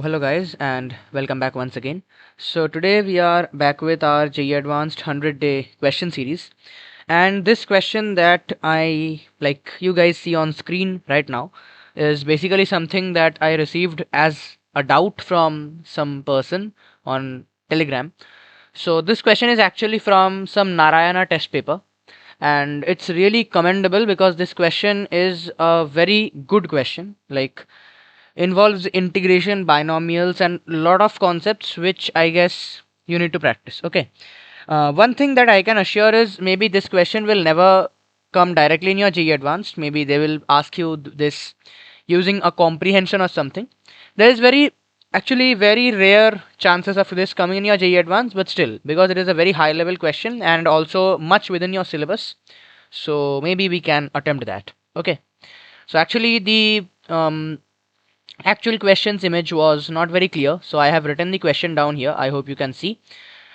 Hello guys and welcome back once again. So today we are back with our JEE Advanced 100-day question series, and this question that I like you guys see on screen right now is basically something that I received as a doubt from some person on Telegram. So this question is actually from some Narayana test paper, and it's really commendable because this question is a very good question. Like, involves integration, binomials, and a lot of concepts which I guess you need to practice. Okay. One thing that I can assure is maybe this question will never come directly in your JEE Advanced. Maybe they will ask you this using a comprehension or something. There is actually very rare chances of this coming in your JEE Advanced, but still, because it is a very high level question and also much within your syllabus, so maybe we can attempt that. Okay. So actually the actual questions image was not very clear, so I have written the question down here. I hope you can see.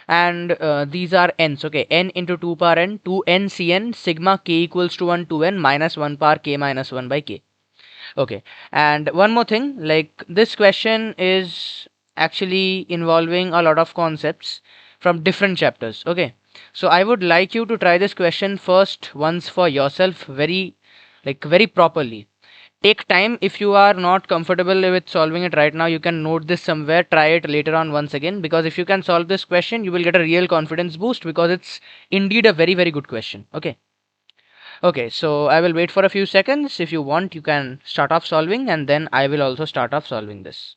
And these are n's. Okay, n into 2 power n, 2n cn sigma k equals to 1 2n minus 1 power k minus 1 by k. Okay, and one more thing, like this question is actually involving a lot of concepts from different chapters. Okay, so I would like you to try this question first once for yourself, very properly. Take time. If you are not comfortable with solving it right now, you can note this somewhere, try it later on once again, because if you can solve this question you will get a real confidence boost, because it's indeed a very good question. Okay, so I will wait for a few seconds. If you want, you can start off solving, and then I will also start off solving this.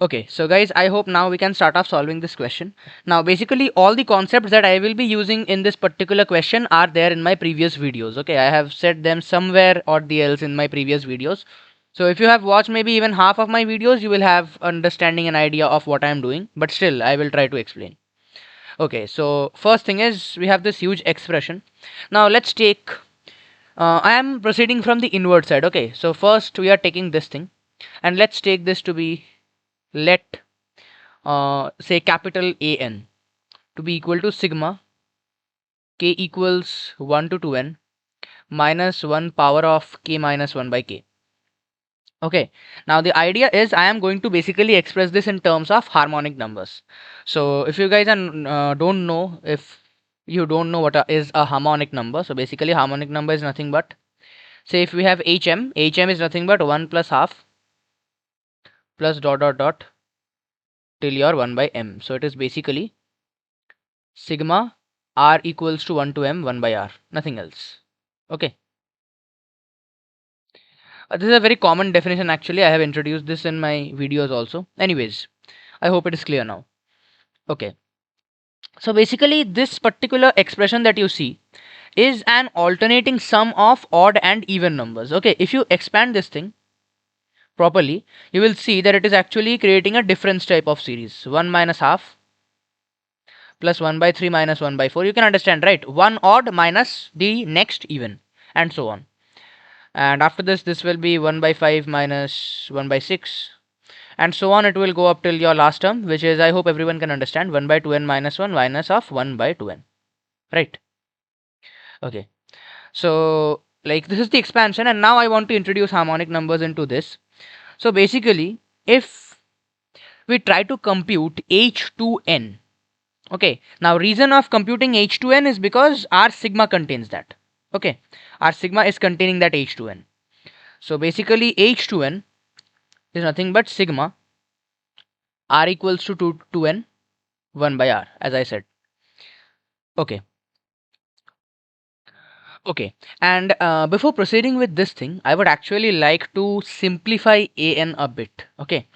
Okay, so guys, I hope now we can start off solving this question. Now, basically, all the concepts that I will be using in this particular question are there in my previous videos. Okay, I have said them somewhere or the else in my previous videos. So if you have watched maybe even half of my videos, you will have understanding an idea of what I am doing. But still, I will try to explain. Okay, so first thing is we have this huge expression. Now let's take. I am proceeding from the inward side. Okay, so first we are taking this thing, and let's take this to be, let say capital AN to be equal to sigma k equals 1 to 2n minus 1 power of k minus 1 by k. Okay, now the idea is I am going to basically express this in terms of harmonic numbers. So if you guys don't know, if you don't know what is a harmonic number, so basically harmonic number is nothing but, say if we have hm is nothing but 1 plus half plus dot dot dot till your 1 by m. So it is basically sigma r equals to 1 to m 1 by r, nothing else. Okay, this is a very common definition. Actually, I have introduced this in my videos also. Anyways, I hope it is clear now. Okay, so basically this particular expression that you see is an alternating sum of odd and even numbers. Okay, if you expand this thing properly, you will see that it is actually creating a difference type of series. 1 minus half plus 1 by 3 minus 1 by 4. You can understand, right? One odd minus the next even, and so on. And after this will be 1 by 5 minus 1 by 6, and so on. It will go up till your last term, which is, I hope everyone can understand, 1 by 2n minus 1 minus of 1 by 2n, right? Okay, so like this is the expansion, and now I want to introduce harmonic numbers into this. So basically, if we try to compute h2n, okay, now reason of computing h2n is because our sigma contains that. Okay, our sigma is containing that h2n. So basically h2n is nothing but sigma r equals to 2n 1 by r, as I said. Okay, okay, and before proceeding with this thing, I would actually like to simplify an a bit. Okay,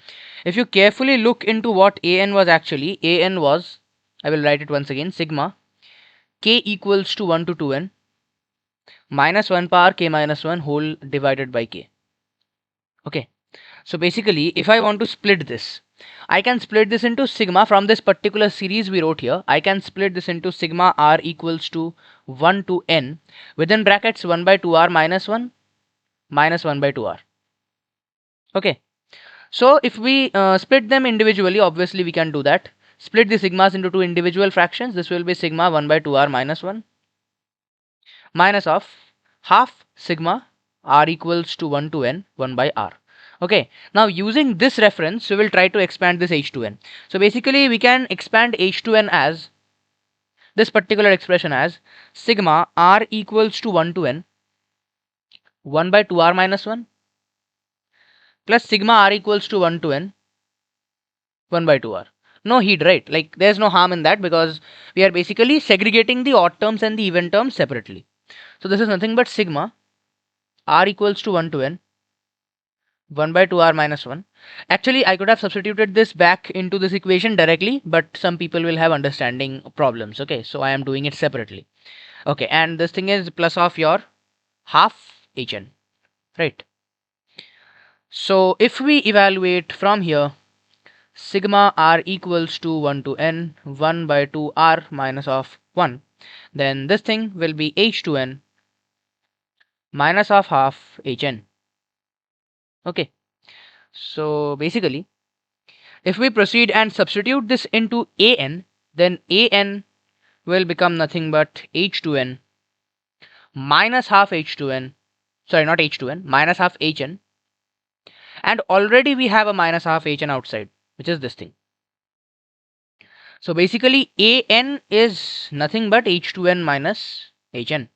if you carefully look into what an was, actually an was, I will write it once again, sigma k equals to 1 to 2n minus 1 power k minus 1 whole divided by k. Okay, so basically if I want to split this, I can split this into sigma from this particular series we wrote here. I can split this into sigma r equals to 1 to n within brackets 1 by 2r minus 1 minus 1 by 2r. Okay, so if we split them individually, obviously we can do that. Split the sigmas into two individual fractions. This will be sigma 1 by 2r minus 1 minus of half sigma r equals to 1 to n 1 by r. Okay, now using this reference we will try to expand this h to n. So basically we can expand h to n as this particular expression as sigma r equals to 1 to n 1 by 2r minus 1 plus sigma r equals to 1 to n 1 by 2r. No heed, right? Like there's no harm in that because we are basically segregating the odd terms and the even terms separately. So this is nothing but sigma r equals to 1 to n 1 by 2r minus 1. Actually, I could have substituted this back into this equation directly, but some people will have understanding problems. Okay, so I am doing it separately. Okay, and this thing is plus of your half hn, right? So if we evaluate from here, sigma r equals to 1 to n 1 by 2 r minus of 1, then this thing will be h to n minus of half hn. Okay, so basically if we proceed and substitute this into an, then an will become nothing but h to n minus half h to n, sorry, not h to n, minus half hn, and already we have a minus half hn outside, which is this thing. So basically an is nothing but h to n minus hn.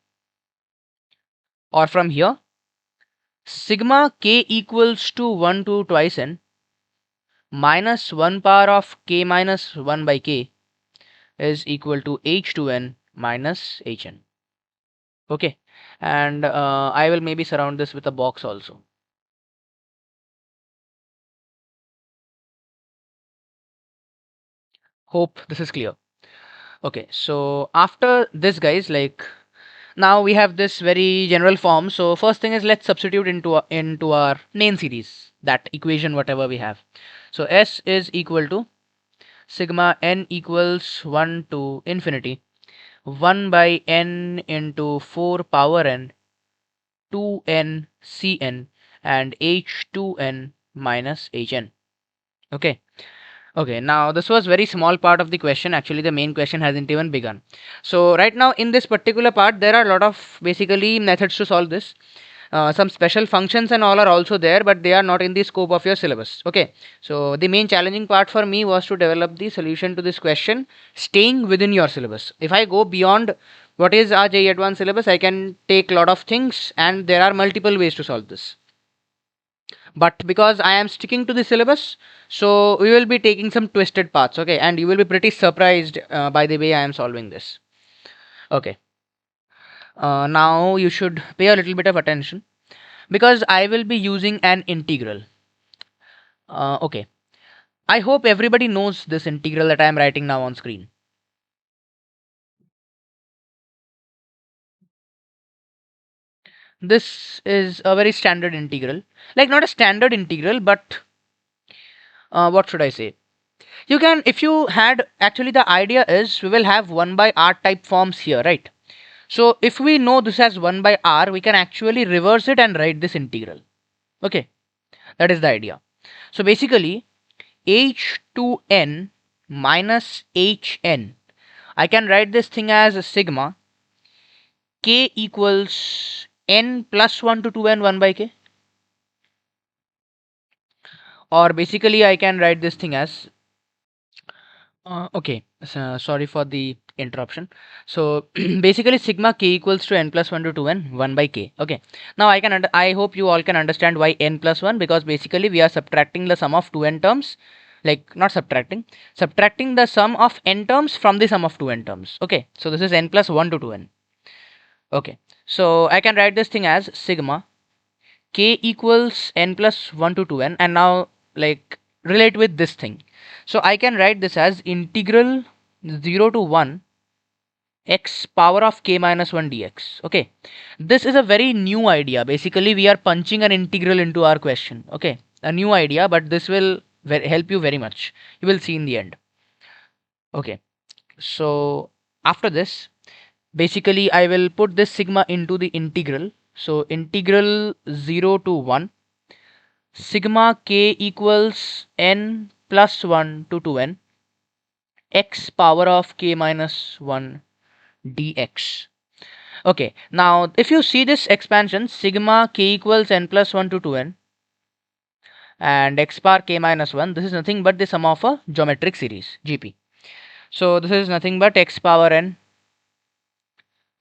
Or from here, sigma k equals to 1 to twice n minus 1 power of k minus 1 by k is equal to h to n minus hn. Okay, and I will maybe surround this with a box also. Hope this is clear. Okay, so after this, guys, like now we have this very general form. So first thing is let's substitute into our main series, that equation whatever we have. So s is equal to sigma n equals 1 to infinity 1 by n into 4 power n 2n cn and h2n minus hn. Okay. Okay, now this was very small part of the question. Actually, the main question hasn't even begun. So right now in this particular part, there are a lot of basically methods to solve this. Some special functions and all are also there, but they are not in the scope of your syllabus. Okay, so the main challenging part for me was to develop the solution to this question, staying within your syllabus. If I go beyond what is our JEE Advanced syllabus, I can take a lot of things, and there are multiple ways to solve this. But because I am sticking to the syllabus, so we will be taking some twisted paths. Okay, and you will be pretty surprised by the way I am solving this. Okay, now you should pay a little bit of attention because I will be using an integral. Okay, I hope everybody knows this integral that I am writing now on screen. This is a very standard integral, like not a standard integral, but what should I say? You can, if you had, actually the idea is we will have 1 by r type forms here, right? So if we know this as 1 by r, we can actually reverse it and write this integral. Okay, that is the idea. So basically h to n minus hn, I can write this thing as sigma k equals n plus 1 to 2n 1 by k, or basically I can write this thing as okay, so sorry for the interruption. So basically sigma k equals to n plus 1 to 2n 1 by k. Okay, now I hope you all can understand why n plus 1, because basically we are subtracting the sum of 2n terms, like not subtracting the sum of n terms from the sum of 2n terms. Okay, so this is n plus 1 to 2n. Okay, so I can write this thing as sigma k equals n plus 1 to 2n, and now like relate with this thing. So I can write this as integral 0 to 1 x power of k minus 1 dx. Okay, this is a very new idea. Basically we are punching an integral into our question. Okay, a new idea, but this will help you very much. You will see in the end. Okay, so after this, basically I will put this sigma into the integral. So integral 0 to 1 sigma k equals n plus 1 to 2n x power of k minus 1 dx. Okay, now if you see this expansion, sigma k equals n plus 1 to 2n and x bar k minus 1, this is nothing but the sum of a geometric series, GP. So this is nothing but x power n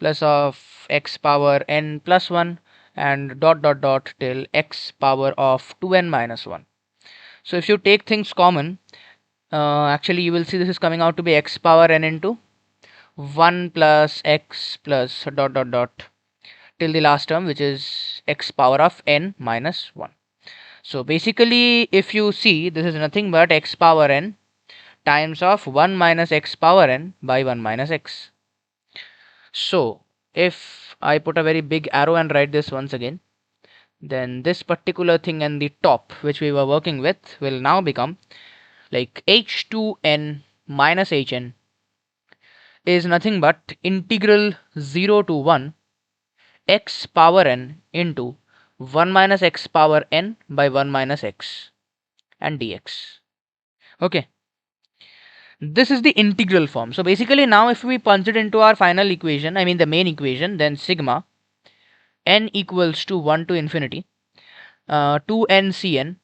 plus of x power n plus 1 and dot dot dot till x power of 2n minus 1. So if you take things common, actually you will see this is coming out to be x power n into 1 plus x plus dot dot dot till the last term, which is x power of n minus 1. So basically if you see, this is nothing but x power n times of 1 minus x power n by 1 minus x. So if I put a very big arrow and write this once again, then this particular thing and the top which we were working with will now become like h2n minus hn is nothing but integral 0 to 1 x power n into 1 minus x power n by 1 minus x and dx. Okay, this is the integral form. So basically now if we punch it into our final equation, I mean the main equation, then sigma n equals to 1 to infinity 2n cn,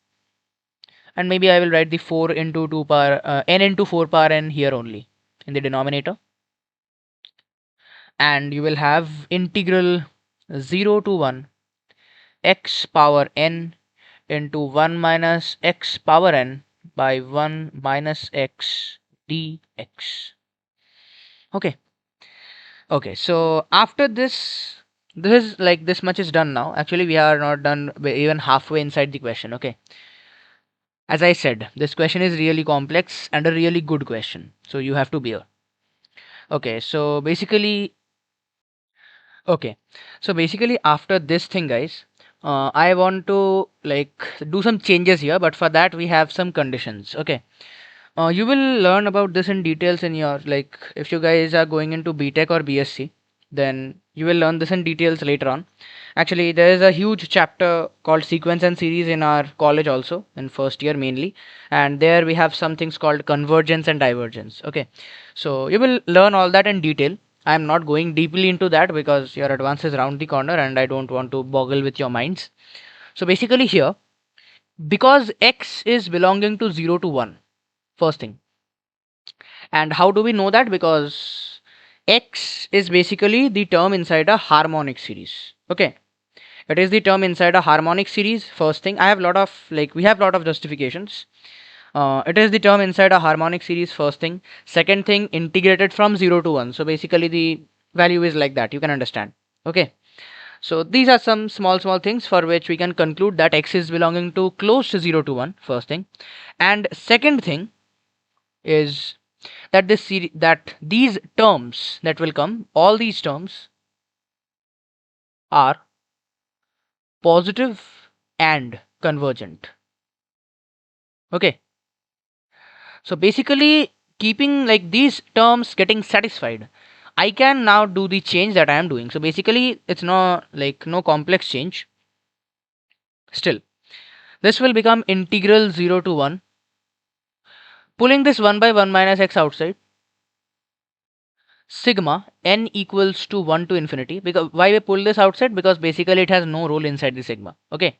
and maybe I will write the 4 into 2 power n into 4 power n here only in the denominator, and you will have integral 0 to 1 x power n into 1 minus x power n by 1 minus x dx. Okay, okay, so after this is like this much is done now. Actually we are not done, we're even halfway inside the question. Okay, as I said, this question is really complex and a really good question, so you have to bear. Okay, so basically, okay, so basically after this thing, guys, I want to like do some changes here, but for that we have some conditions. Okay, you will learn about this in details in your, like, if you guys are going into BTech or BSc, then you will learn this in details later on. Actually, there is a huge chapter called sequence and series in our college also, in first year mainly, and there we have some things called convergence and divergence. Okay, so you will learn all that in detail. I am not going deeply into that because your advance is round the corner and I don't want to boggle with your minds. So basically here, because x is belonging to 0 to 1, first thing. And how do we know that? Because x is basically the term inside a harmonic series. Okay, it is the term inside a harmonic series. First thing, I have lot of, like, we have lot of justifications. It is the term inside a harmonic series, first thing. Second thing, integrated from 0 to 1, so basically the value is like that, you can understand. Okay, so these are some small things for which we can conclude that x is belonging to close to 0 to 1, first thing. And second thing is that this series, that these terms that will come, all these terms are positive and convergent. Okay, so basically keeping like these terms getting satisfied, I can now do the change that I am doing. So basically it's no, like, no complex change. Still, this will become integral 0 to 1, pulling this 1 by 1 minus x outside, sigma n equals to 1 to infinity. Because why we pull this outside? Because basically it has no role inside the sigma. Okay,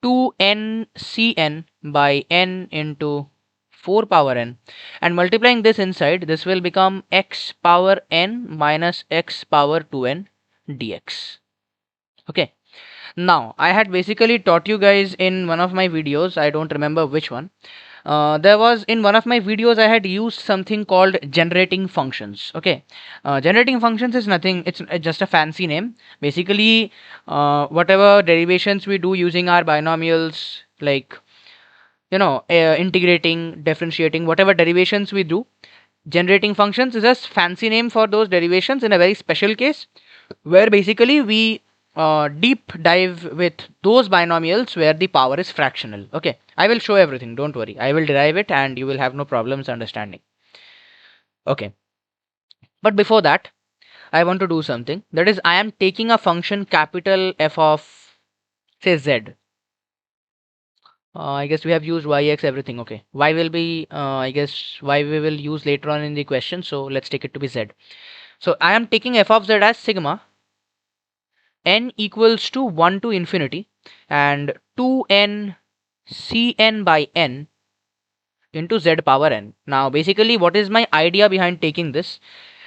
2n cn by n into 4 power n, and multiplying this inside, this will become x power n minus x power 2n dx. Okay, now I had basically taught you guys in one of my videos, I don't remember which one. There was, in one of my videos I had used something called generating functions. Okay, generating functions is nothing, it's just a fancy name. Basically, whatever derivations we do using our binomials, like, you know, integrating, differentiating, whatever derivations we do, generating functions is a fancy name for those derivations in a very special case, where basically we deep dive with those binomials where the power is fractional. Okay, I will show everything, don't worry, I will derive it and you will have no problems understanding. Okay, but before that I want to do something, that is, I am taking a function capital F of, say, z. I guess we have used y, x, everything. Okay, y will be I guess y we will use later on in the question, so let's take it to be z. So I am taking f of z as sigma n equals to 1 to infinity and 2n cn by n into z power n. Now basically what is my idea behind taking this?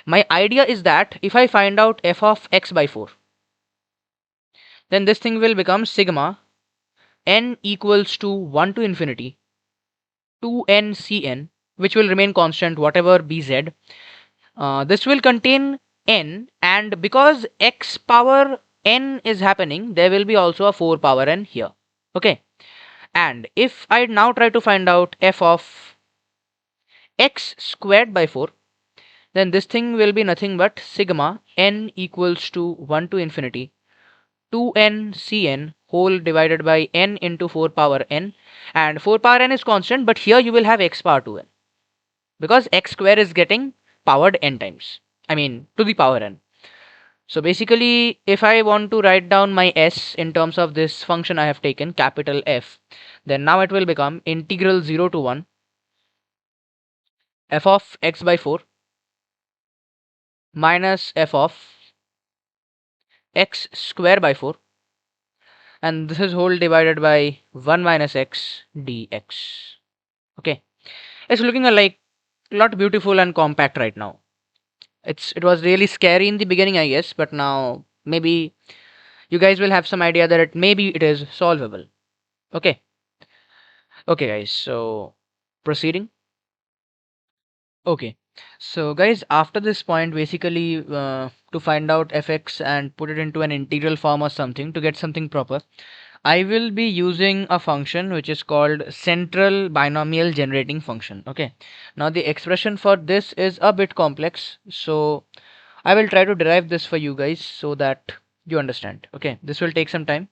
My idea is that if I find out f of x by 4, then this thing will become sigma n equals to 1 to infinity 2n cn, which will remain constant whatever be z. This will contain n, and because x power n is happening, there will be also a 4 power n here. Okay. And if I now try to find out f of x squared by 4, then this thing will be nothing but sigma n equals to 1 to infinity 2n cn whole divided by n into 4 power n, and 4 power n is constant, but here you will have x power 2n because x square is getting powered n times, I mean to the power n. So basically if I want to write down my s in terms of this function I have taken capital F, then now it will become integral 0 to 1 f of x by 4 minus f of x square by 4, and this is whole divided by 1 minus x dx. Okay, it's looking a like lot beautiful and compact right now. It was really scary in the beginning, I guess, but now maybe you guys will have some idea that maybe it is solvable. Okay. Okay guys, so proceeding. Okay, so guys, after this point, basically to find out fx and put it into an integral form or something to get something proper, I will be using a function which is called central binomial generating function. Okay, now the expression for this is a bit complex, so I will try to derive this for you guys so that you understand. Okay, this will take some time.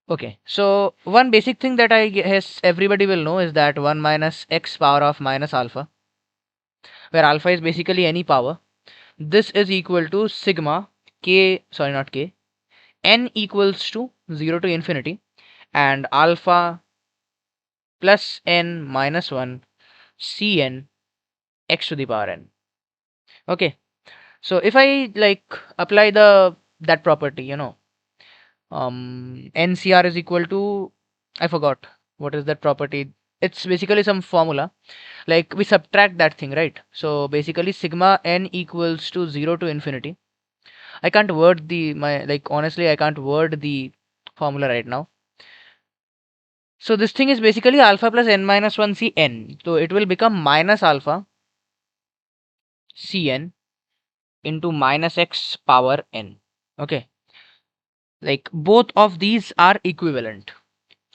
Okay, so one basic thing that I guess everybody will know is that 1 minus x power of minus alpha, where alpha is basically any power, this is equal to sigma k, sorry not k, n equals to 0 to infinity and alpha plus n minus 1 cn x to the power n. Okay, so if I like apply the that property, ncr is equal to, I forgot what is that property. It's basically some formula, like we subtract that thing, right? So basically sigma n equals to 0 to infinity. I can't word the my like honestly I can't word the formula right now. So this thing is basically alpha plus n minus 1 cn. So it will become minus alpha cn into minus x power n. Okay. Like both of these are equivalent.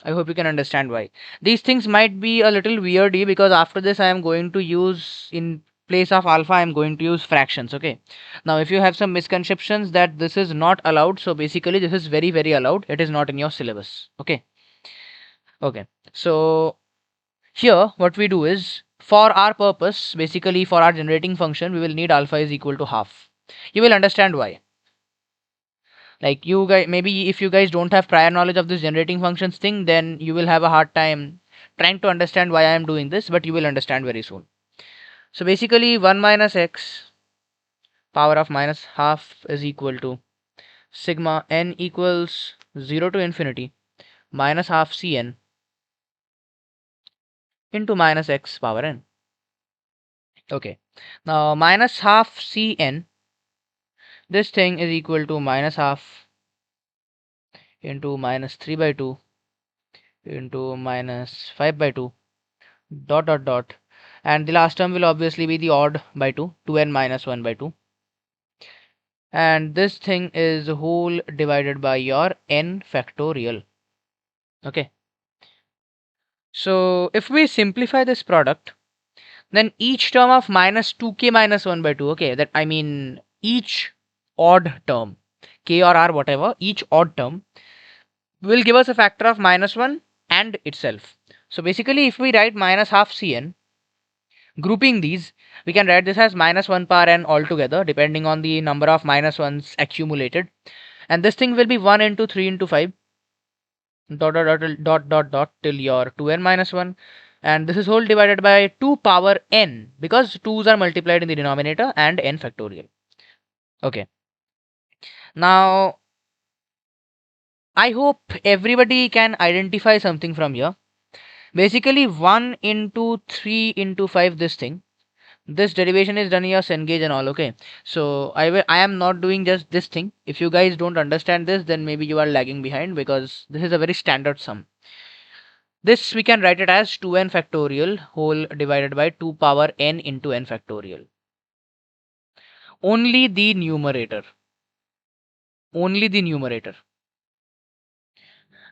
I hope you can understand why. These things might be a little weirdy because after this I am going to use, in place of alpha I am going to use fractions. Okay. Now if you have some misconceptions that this is not allowed, so basically this is very very allowed. It is not in your syllabus. Okay. Okay. So here what we do is, for our purpose, basically for our generating function, we will need alpha is equal to half. You will understand why. Like you guys, maybe if you guys don't have prior knowledge of this generating functions thing, then you will have a hard time trying to understand why I am doing this, but you will understand very soon. So basically 1 minus x power of minus half is equal to sigma n equals 0 to infinity minus half cn into minus x power n. Okay, now minus half cn, this thing is equal to minus half into minus 3 by 2 into minus 5 by 2 dot dot dot, and the last term will obviously be the odd by 2, 2n minus 1 by 2, and this thing is whole divided by your n factorial. Okay, so if we simplify this product, then each term of minus 2k minus 1 by 2, okay, that I mean each odd term, k or r whatever, each odd term will give us a factor of minus 1 and itself. So basically if we write minus half cn, grouping these, we can write this as minus 1 power n altogether depending on the number of minus 1s accumulated, and this thing will be 1 into 3 into 5 dot dot dot dot dot dot till your 2n minus 1, and this is whole divided by 2 power n because 2's are multiplied in the denominator and n factorial. Okay, now I hope everybody can identify something from here. Basically 1 into 3 into 5, this thing. This derivation is done in your Cengage and all, okay? So I am not doing just this thing. If you guys don't understand this, then maybe you are lagging behind, because this is a very standard sum. This we can write it as 2n factorial whole divided by 2 power n into n factorial. Only the numerator. Only the numerator.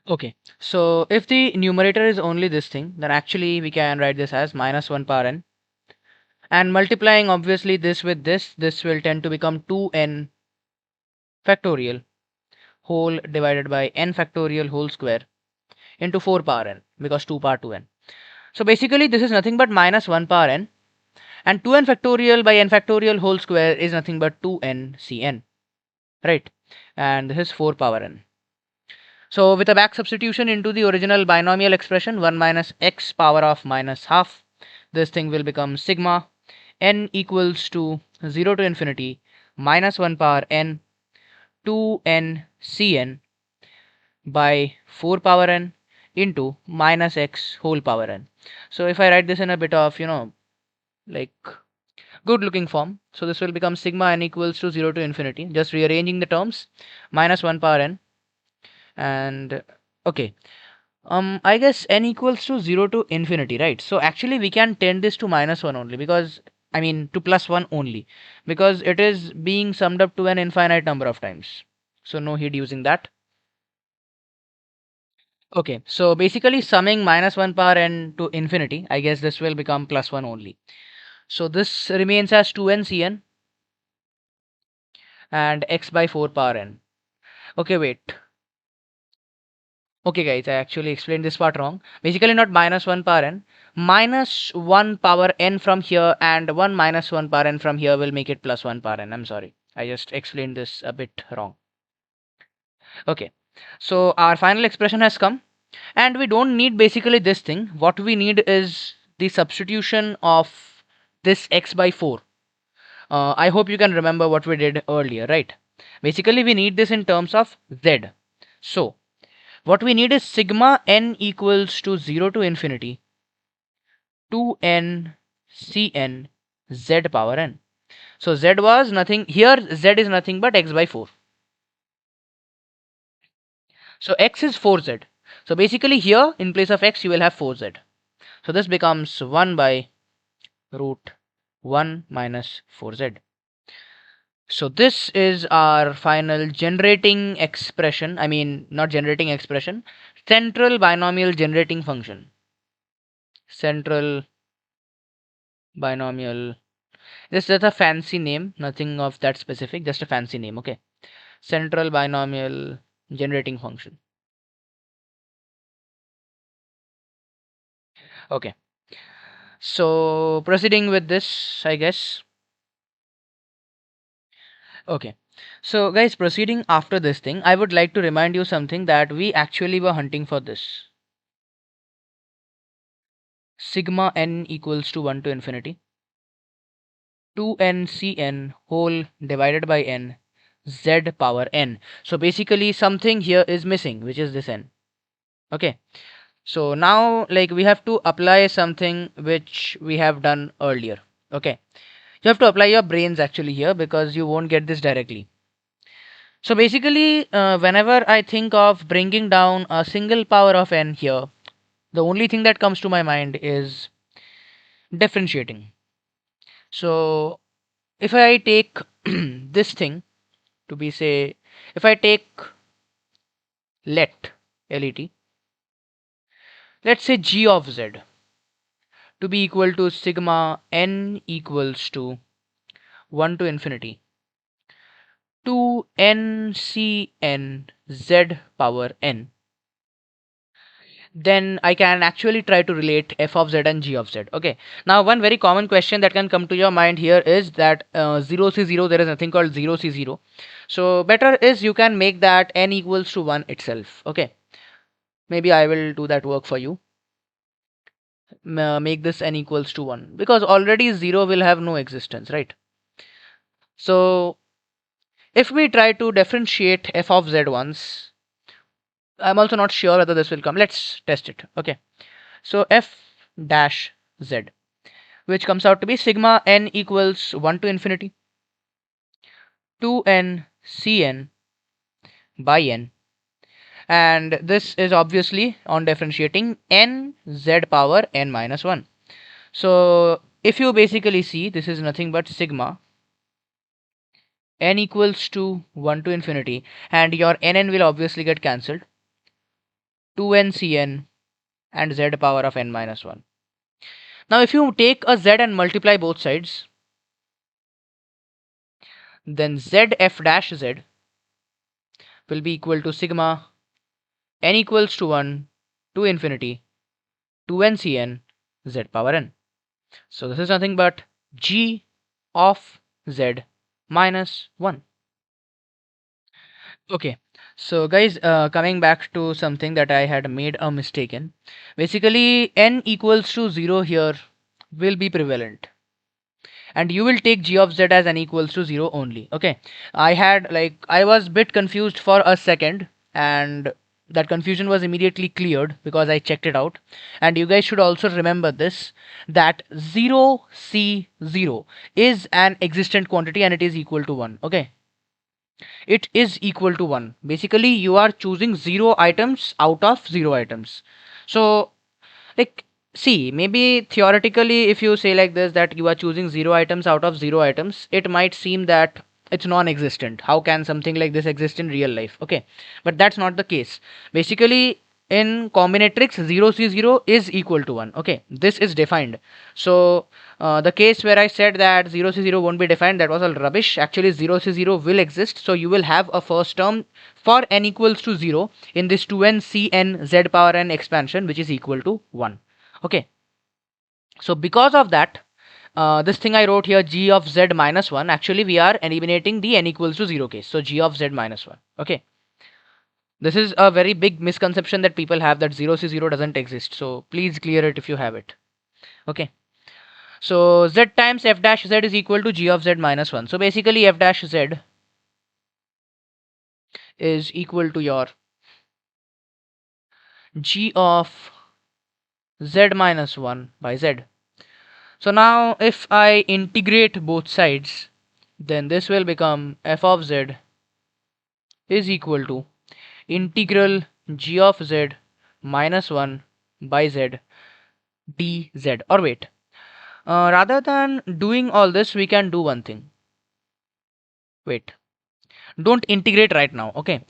Okay, so if the numerator is only this thing, then actually we can write this as minus 1 power n. And multiplying obviously this with this will tend to become 2n factorial whole divided by n factorial whole square into 4 power n, because 2 power 2n. So basically this is nothing but minus 1 power n, and 2n factorial by n factorial whole square is nothing but 2n cn, right? And this is 4 power n. So with a back substitution into the original binomial expression 1 minus x power of minus half, this thing will become sigma n equals to 0 to infinity minus 1 power n 2n cn by 4 power n into minus x whole power n. So if I write this in a bit of, like good looking form, so this will become sigma n equals to 0 to infinity, just rearranging the terms, minus 1 power n, and okay, I guess n equals to 0 to infinity, right? So actually we can tend this to minus 1 only, because I mean to plus 1 only, because it is being summed up to an infinite number of times. So no heed using that. Okay, so basically summing minus 1 power n to infinity, I guess this will become plus 1 only. So this remains as 2n cn and x by 4 power n. Okay, wait. Okay, guys, I actually explained this part wrong. Basically, not minus 1 power n. Minus 1 power n from here and 1 minus 1 power n from here will make it plus 1 power n. I'm sorry. I just explained this a bit wrong. Okay, so our final expression has come, and we don't need basically this thing. What we need is the substitution of this x by 4. I hope you can remember what we did earlier, right? Basically, we need this in terms of z. So what we need is sigma n equals to 0 to infinity 2n cn z power n. So z was nothing, here z is nothing but x by 4. So x is 4z. So basically here in place of x you will have 4z. So this becomes 1 by root 1 minus 4z. So this is our final generating expression. I mean, not generating expression, central binomial generating function. Central binomial. This is a fancy name, nothing of that specific, just a fancy name, okay? Central binomial generating function. Okay. So proceeding with this, I guess. Okay. So guys, proceeding after this thing, I would like to remind you something, that we actually were hunting for this. Sigma n equals to 1 to infinity 2n cn whole divided by n z power n. So basically something here is missing, which is this n. Okay. So now like we have to apply something which we have done earlier. Okay. You have to apply your brains actually here, because you won't get this directly. So basically, whenever I think of bringing down a single power of n here, the only thing that comes to my mind is differentiating. So if I take this thing to be, say, if I take let, let, let's say g of z to be equal to sigma n equals to 1 to infinity 2 n c n z power n, then I can actually try to relate f of z and g of z. Okay. Now, one very common question that can come to your mind here is that 0 c 0, there is nothing called 0 c 0. So better is you can make that n equals to 1 itself. Okay. Maybe I will do that work for you. Make this n equals to 1, because already 0 will have no existence, right? So if we try to differentiate f of z once, I'm also not sure whether this will come. Let's test it. Okay. So f dash z, which comes out to be sigma n equals 1 to infinity 2n cn by n, and this is obviously on differentiating n z power n minus 1. So if you basically see, this is nothing but sigma n equals to 1 to infinity, and your nn will obviously get cancelled, 2n cn and z power of n minus 1. Now if you take a z and multiply both sides, then z f dash z will be equal to sigma n equals to 1 to infinity 2n cn z power n. So this is nothing but g of z minus 1. Okay, so guys, coming back to something that I had made a mistake in. Basically, n equals to 0 here will be prevalent, and you will take g of z as n equals to 0 only. Okay, I was bit confused for a second, and that confusion was immediately cleared because I checked it out. And you guys should also remember this, that 0 c 0 is an existent quantity and it is equal to 1. Okay, it is equal to 1. Basically, you are choosing 0 items out of 0 items. So, like, see, maybe theoretically, if you say like this, that you are choosing 0 items out of 0 items, it might seem that it's non-existent. How can something like this exist in real life? Okay, but that's not the case. Basically, in combinatorics, 0 c 0 is equal to 1. Okay, this is defined. So the case where I said that 0 c 0 won't be defined, that was all rubbish. Actually 0 c 0 will exist, so you will have a first term for n equals to 0 in this 2n cn z power n expansion, which is equal to 1. Okay, so because of that, this thing I wrote here, g of z minus 1, actually we are eliminating the n equals to 0 case, so g of z minus 1. Okay, this is a very big misconception that people have, that 0 c 0 doesn't exist, so please clear it if you have it. Okay, so z times f dash z is equal to g of z minus 1. So basically f dash z is equal to your g of z minus 1 by z. So now if I integrate both sides, then this will become f of z is equal to integral g of z minus 1 by z dz. Or wait, rather than doing all this, we can do one thing. Wait, don't integrate right now. Okay,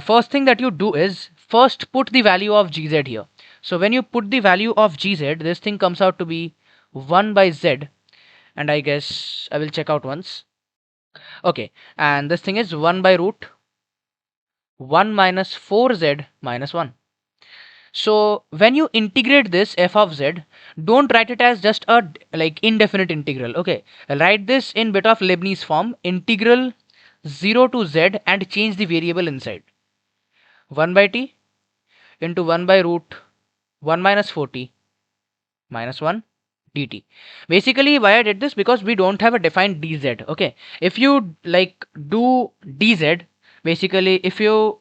first thing that you do is first put the value of gz here. So when you put the value of gz, this thing comes out to be 1 by z, and I guess I will check out once. Okay, and this thing is 1 by root 1 minus 4z minus 1. So when you integrate this f of z, don't write it as just a like indefinite integral. Okay, write this in bit of Leibniz form, integral 0 to z, and change the variable inside. 1 by t into 1 by root 1 minus 4t minus 1 dt. Basically, why I did this, because we don't have a defined dz. Okay, if you like do dz, basically if you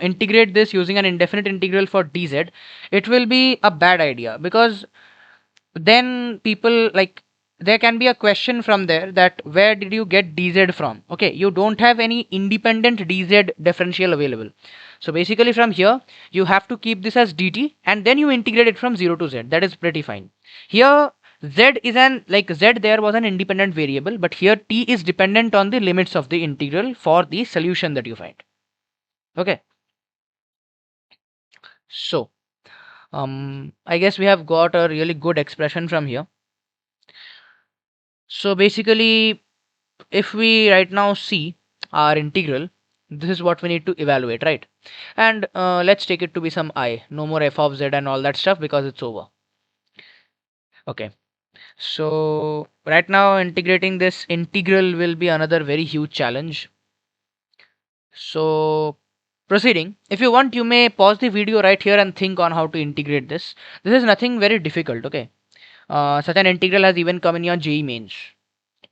integrate this using an indefinite integral for dz, it will be a bad idea, because then people like, there can be a question from there, that where did you get dz from? Okay, you don't have any independent dz differential available. So basically from here you have to keep this as dt, and then you integrate it from 0 to z. That is pretty fine. Here z is an, like, z there was an independent variable, but here t is dependent on the limits of the integral for the solution that you find. Okay, so I guess we have got a really good expression from here. So basically, if we right now see our integral, this is what we need to evaluate, right? And let's take it to be some I, no more f of z and all that stuff, because it's over. Okay, so right now integrating this integral will be another very huge challenge. So proceeding, if you want, you may pause the video right here and think on how to integrate this. This is nothing very difficult. Okay, such an integral has even come in your JEE mains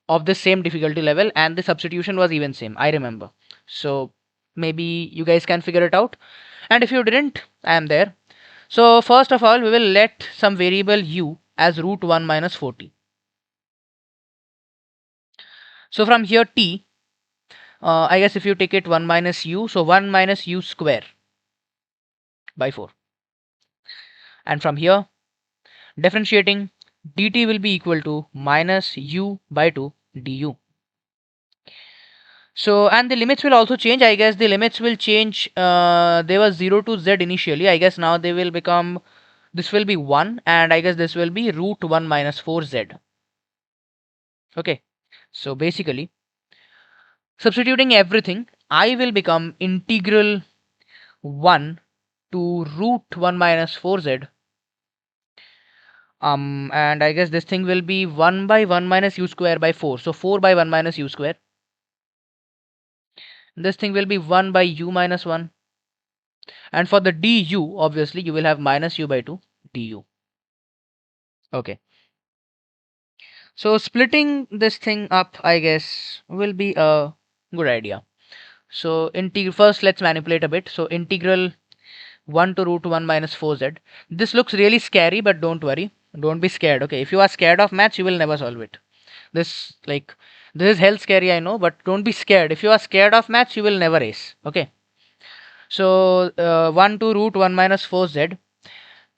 of the same difficulty level, and the substitution was even same, I remember. So maybe you guys can figure it out. And if you didn't, I am there. So first of all, we will let some variable u as root 1 minus 40. So from here t, I guess if you take it 1 minus u, so 1 minus u square by 4. And from here, differentiating, dt will be equal to minus u by 2 du. So, and the limits will also change. I guess the limits will change. They were 0 to z initially. I guess now they will become, this will be 1, and I guess this will be root 1 minus 4z. Okay. So basically, substituting everything, I will become integral 1 to root 1 minus 4z. And I guess this thing will be 1 by 1 minus u square by 4. So 4 by 1 minus u square. This thing will be 1 by u minus 1. And for the du, obviously, you will have minus u by 2 du. Okay. So splitting this thing up, I guess, will be a good idea. So first, let's manipulate a bit. So integral 1 to root 1 minus 4z. This looks really scary, but don't worry. Don't be scared. Okay. If you are scared of maths, you will never solve it. This, like, this is hell scary, I know, but don't be scared. If you are scared of maths, you will never ace. Okay. So 1 to root 1 minus 4z.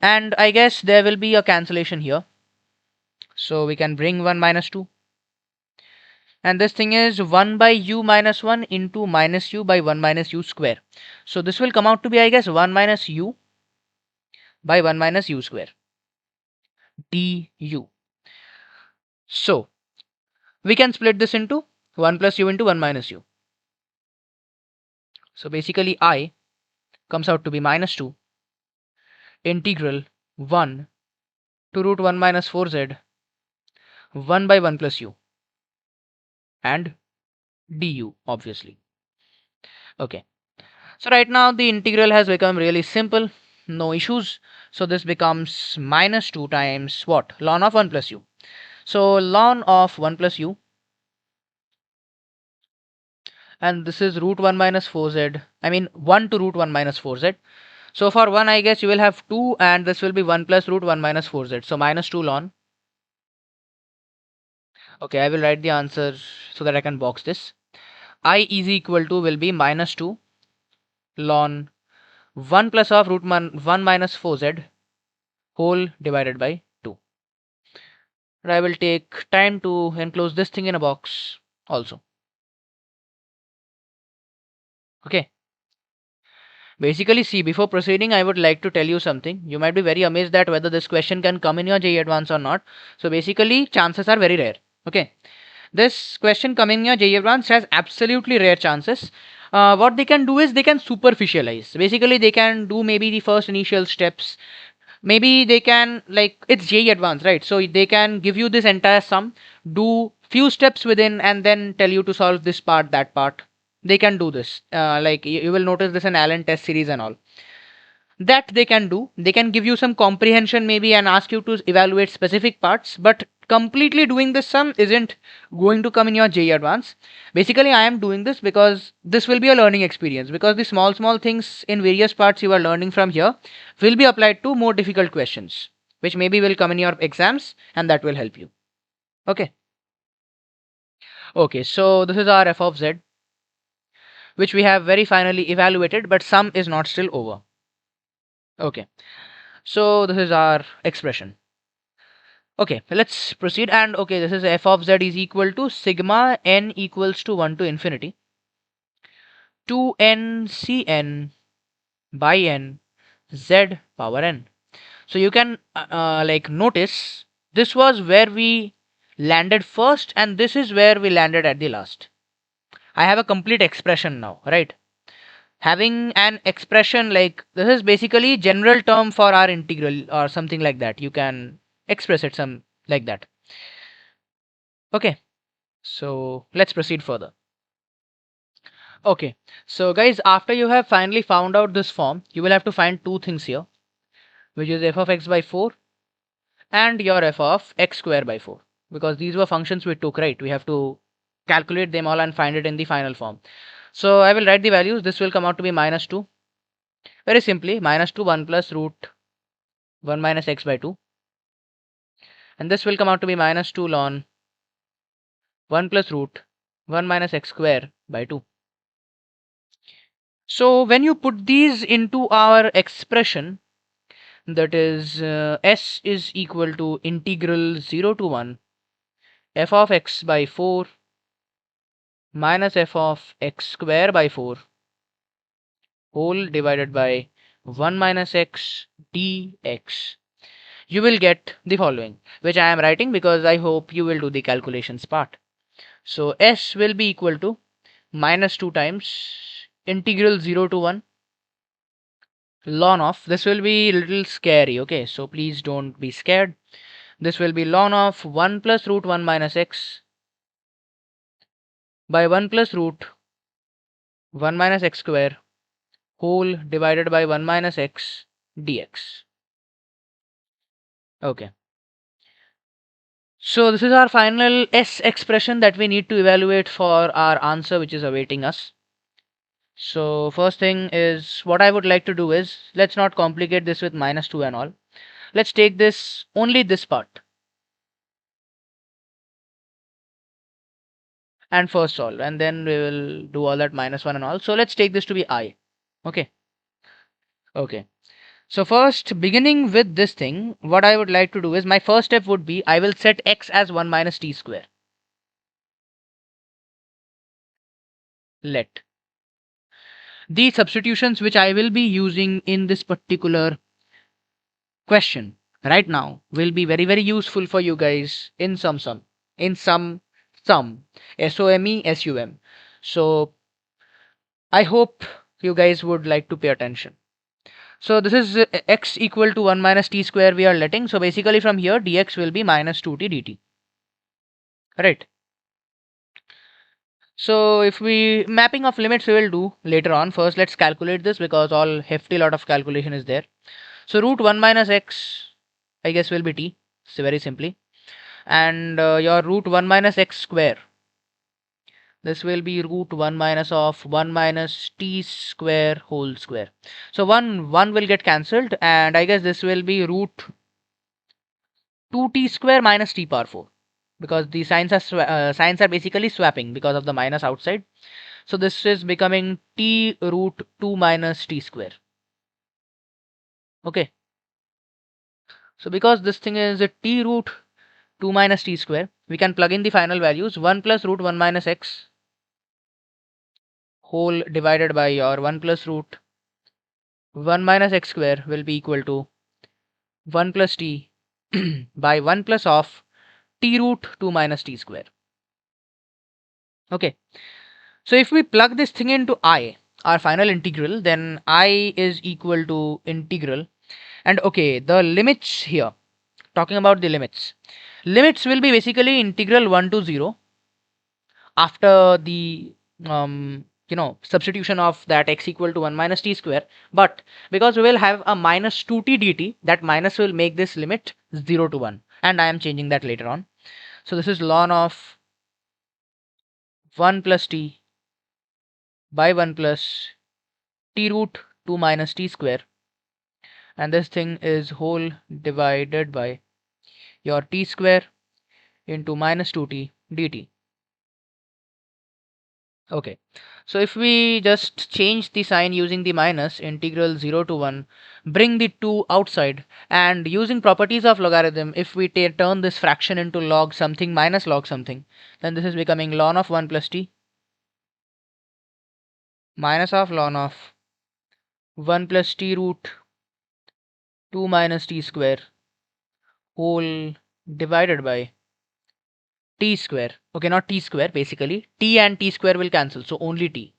And I guess there will be a cancellation here. So we can bring 1 minus 2. And this thing is 1 by u minus 1 into minus u by 1 minus u square. So this will come out to be, I guess, 1 minus u by 1 minus u square du. So we can split this into 1 plus u into 1 minus u. So basically I comes out to be minus 2 integral 1 to root 1 minus 4z 1 by 1 plus u and du, obviously. Okay. So right now the integral has become really simple, no issues. So this becomes minus 2 times what? Ln of 1 plus u. So ln of 1 plus u, and this is root 1 minus 4z. I mean 1 to root 1 minus 4z. So for 1, I guess you will have 2, and this will be 1 plus root 1 minus 4z. So minus 2 ln. Okay, I will write the answer so that I can box this. I is equal to will be minus 2 ln 1 plus of root 1 minus 4z whole divided by 2. And I will take time to enclose this thing in a box also. Okay. Basically, see, before proceeding, I would like to tell you something. You might be very amazed that whether this question can come in your JEE Advanced or not. So basically, chances are very rare. Okay. This question coming in your JEE Advanced has absolutely rare chances. What they can do is they can superficialize. Basically, they can do maybe the first initial steps. Maybe they can, like, it's JEE Advanced, right? So they can give you this entire sum, do few steps within, and then tell you to solve this part, that part. They can do this. Like you will notice this in Allen test series and all. That they can do. They can give you some comprehension maybe and ask you to evaluate specific parts, but completely doing this sum isn't going to come in your JEE Advance. Basically, I am doing this because this will be a learning experience, because the small things in various parts you are learning from here will be applied to more difficult questions, which maybe will come in your exams, and that will help you. Okay. Okay, so this is our f of z, which we have very finally evaluated, but sum is not still over. Okay, so this is our expression. Okay, let's proceed. And okay, this is f of z is equal to sigma n equals to 1 to infinity 2n cn by n z power n. So you can like notice this was where we landed first, and this is where we landed at the last. I have a complete expression now, right? Having an expression like this is basically general term for our integral or something like that. You can express it some like that. Okay, so let's proceed further. Okay, so guys, after you have finally found out this form, you will have to find two things here, which is f of x by 4 and your f of x square by 4, because these were functions we took, right? We have to calculate them all and find it in the final form. So I will write the values. This will come out to be minus 2 Very simply, minus 2 1 plus root 1 minus x by 2. And this will come out to be minus 2 ln 1 plus root 1 minus x square by 2. So when you put these into our expression, that is s is equal to integral 0 to 1 f of x by 4 minus f of x square by 4 whole divided by 1 minus x dx. You will get the following, which I am writing because I hope you will do the calculations part. So s will be equal to minus 2 times integral 0 to 1 ln of, this will be a little scary, okay, so please don't be scared. This will be ln of 1 plus root 1 minus x by 1 plus root 1 minus x square whole divided by 1 minus x dx. Okay. So this is our final s expression that we need to evaluate for our answer which is awaiting us. So first thing is, what I would like to do is, let's not complicate this with minus 2 and all. Let's take this, only this part, and first solve, and then we will do all that minus 1 and all. So let's take this to be I. Okay. Okay. So first, beginning with this thing, what I would like to do is, my first step would be, I will set x as 1 minus t square. Let the substitutions which I will be using in this particular question right now will be very very useful for you guys in some SOME SUM. So I hope you guys would like to pay attention. So this is x equal to 1 minus t square we are letting. So basically from here dx will be minus 2t dt. Right. So if we mapping of limits we will do later on. First let's calculate this because all hefty lot of calculation is there. So root 1 minus x I guess will be t. So very simply. And your root 1 minus x square, this will be root 1 minus of 1 minus t square whole square. So 1 will get cancelled, and I guess this will be root 2t square minus t power 4, because the signs are basically swapping because of the minus outside. So this is becoming t root 2 minus t square. Okay. So because this thing is a t root 2 minus t square, we can plug in the final values. 1 plus root 1 minus x whole divided by your 1 plus root 1 minus x square will be equal to 1 plus t by 1 plus of t root 2 minus t square. Okay. So if we plug this thing into I, our final integral, then I is equal to integral. And okay, the limits here, talking about the limits. Limits will be basically integral 1 to 0 after the substitution of that x equal to 1 minus t square. But because we will have a minus 2t dt, that minus will make this limit 0 to 1, and I am changing that later on. So this is ln of 1 plus t by 1 plus t root 2 minus t square, and this thing is whole divided by your t square into minus 2t dt. Okay, so if we just change the sign using the minus, integral 0 to 1, bring the 2 outside, and using properties of logarithm, if we turn this fraction into log something minus log something, then this is becoming ln of 1 plus t minus of ln of 1 plus t root 2 minus t square whole divided by t square. Okay, not t square, basically t and t square will cancel, so only t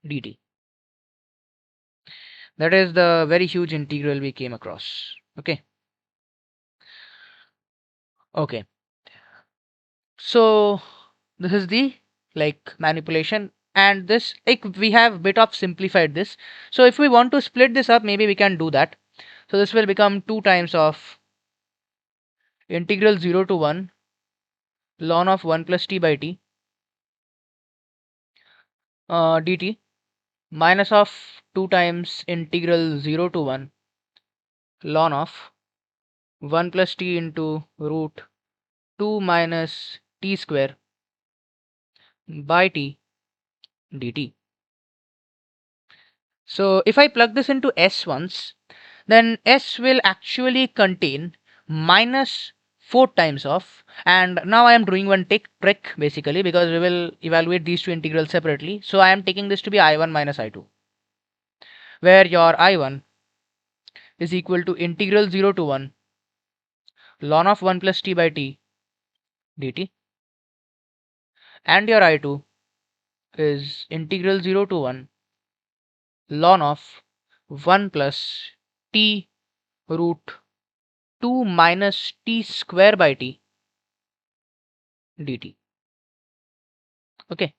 dt. That is the very huge integral we came across. Okay. Okay. So this is the manipulation, and this we have bit of simplified this. So if we want to split this up, maybe we can do that. So this will become 2 times of integral 0 to 1 ln of 1 plus t by t dt. minus of 2 times integral 0 to 1 ln of 1 plus t into root 2 minus t square by t dt. So if I plug this into S once, then S will actually contain minus 4 times of, and now I am doing one trick basically, because we will evaluate these two integrals separately. So I am taking this to be I1 minus I2, where your I1 is equal to integral 0 to 1 ln of 1 plus t by t dt, and your I2 is integral 0 to 1 ln of 1 plus t root 2 minus t square by t dt. Okay.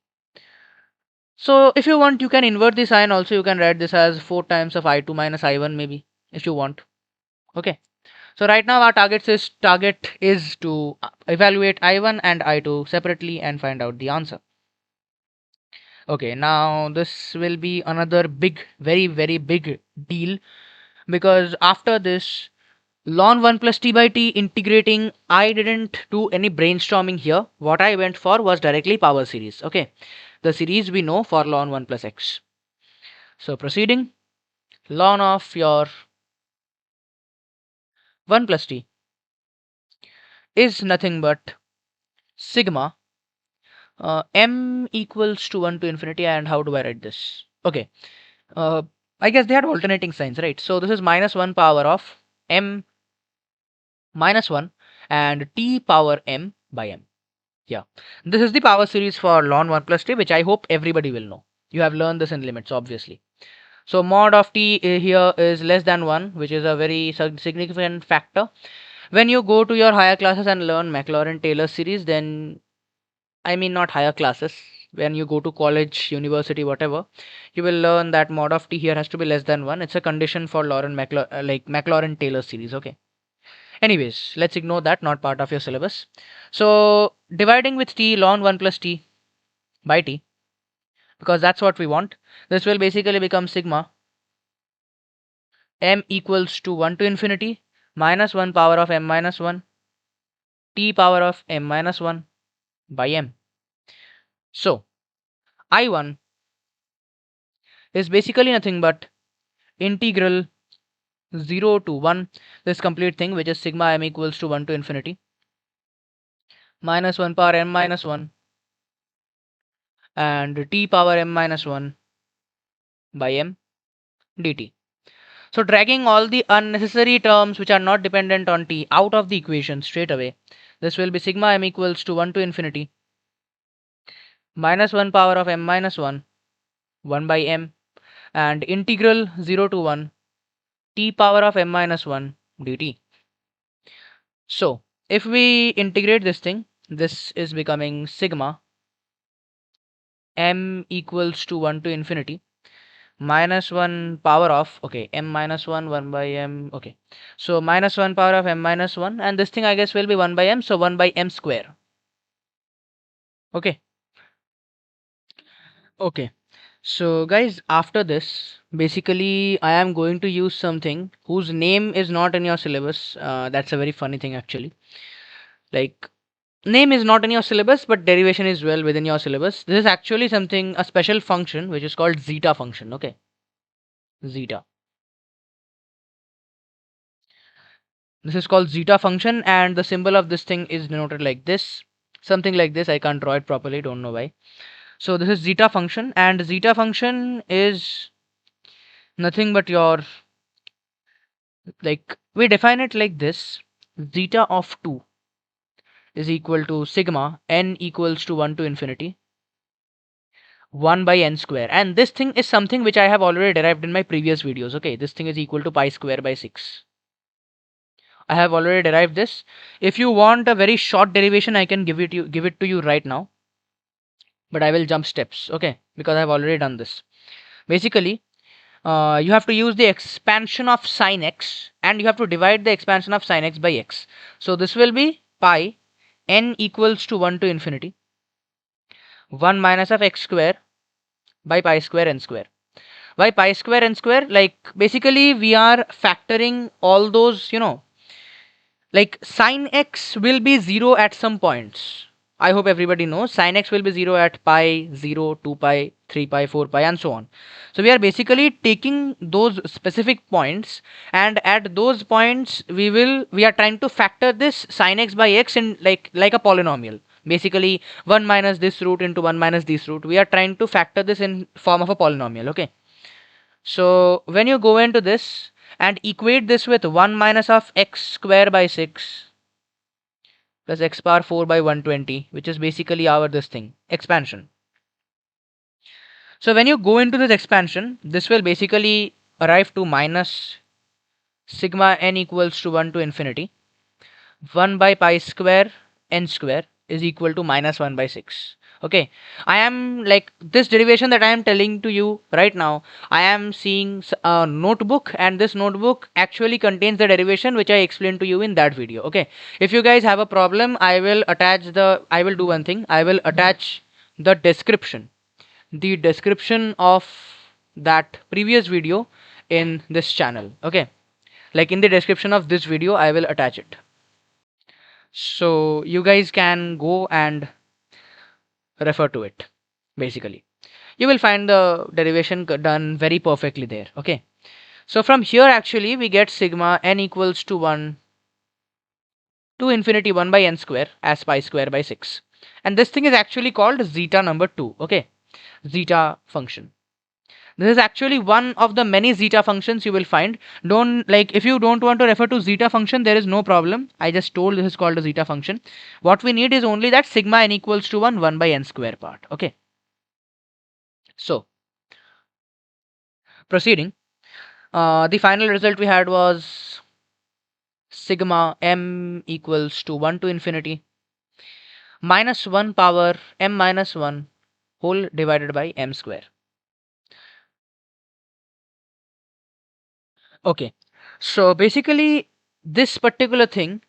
So if you want, you can invert the sign also. You can write this as 4 times of I2 minus I1 maybe, if you want. Okay. So right now our target is to evaluate I1 and I2 separately and find out the answer. Okay, now this will be another big, very, very big deal, because after this ln 1 plus t by t integrating, I didn't do any brainstorming here. What I went for was directly power series. Okay, the series we know for ln 1 plus x. So proceeding, ln of your 1 plus t is nothing but sigma m equals to 1 to infinity. And how do I write this? Okay, uh, I guess they had alternating signs, right? So this is minus 1 power of m minus 1 and t power m by m. Yeah, this is the power series for ln 1 plus t, which I hope everybody will know. You have learned this in limits, obviously. So mod of t here is less than 1, which is a very significant factor. When you go to your higher classes and learn Maclaurin-Taylor series, then I mean not higher classes. When you go to college, university, whatever, you will learn that mod of t here has to be less than 1. It's a condition for Maclaurin-Taylor series. Okay. Anyways, let's ignore that, not part of your syllabus. So dividing with t ln 1 plus t by t, because that's what we want. This will basically become sigma m equals to 1 to infinity minus 1 power of m minus 1 t power of m minus 1 by m. So I1 is basically nothing but integral 0 to 1, this complete thing, which is sigma m equals to 1 to infinity minus 1 power m minus 1 and t power m minus 1 by m dt. So dragging all the unnecessary terms which are not dependent on t out of the equation straight away, this will be sigma m equals to 1 to infinity minus 1 power of m minus 1 1 by m and integral 0 to 1 t power of m minus 1 dt. So if we integrate this thing, this is becoming sigma m equals to 1 to infinity minus 1 power of, okay, m minus 1 1 by m. Okay, so minus 1 power of m minus 1, and this thing I guess will be 1 by m, so 1 by m square. Okay. Okay, so guys, after this basically I am going to use something whose name is not in your syllabus. That's a very funny thing actually. Like, name is not in your syllabus but derivation is well within your syllabus. This is actually something, a special function which is called zeta function. Okay, zeta, this is called zeta function, and the symbol of this thing is denoted like this, something like this. I can't draw it properly, don't know why. So this is zeta function, and zeta function is nothing but your, like, we define it like this: zeta of 2 is equal to sigma n equals to 1 to infinity 1 by n square, and this thing is something which I have already derived in my previous videos. Okay, this thing is equal to pi square by 6. I have already derived this. If you want a very short derivation, I can give it to you right now, but I will jump steps, okay, because I have already done this. Basically, you have to use the expansion of sine x, and you have to divide the expansion of sine x by x. So this will be pi n equals to 1 to infinity 1 minus of x square by pi square n square. Why pi square n square? Like basically we are factoring all those, like sine x will be 0 at some points. I hope everybody knows sine x will be 0 at pi, 0, 2 pi, 3 pi, 4 pi, and so on. So we are basically taking those specific points, and at those points we are trying to factor this sine x by x in like a polynomial. Basically 1 minus this root into 1 minus this root. We are trying to factor this in form of a polynomial. Okay. So when you go into this and equate this with 1 minus of x square by 6 plus x power 4 by 120, which is basically our this thing, expansion. So when you go into this expansion, this will basically arrive to minus sigma n equals to 1 to infinity. 1 by pi square n square is equal to minus 1 by 6. Okay, I am like this derivation that I am telling to you right now. I am seeing a notebook, and this notebook actually contains the derivation which I explained to you in that video. Okay, if you guys have a problem, I will do one thing. I will attach the description of that previous video in this channel. Okay, like in the description of this video, I will attach it. So you guys can go and refer to it. Basically you will find the derivation done very perfectly there. Okay, so from here actually we get sigma n equals to 1 to infinity 1 by n square as pi square by 6, and this thing is actually called zeta number 2. Okay, zeta function. This is actually one of the many zeta functions you will find. Don't like, if you don't want to refer to zeta function, there is no problem. I just told this is called a zeta function. What we need is only that sigma n equals to 1 by n square part. Okay. So proceeding, the final result we had was sigma m equals to 1 to infinity minus 1 power m minus 1 whole divided by m square. Okay, so basically this particular thing,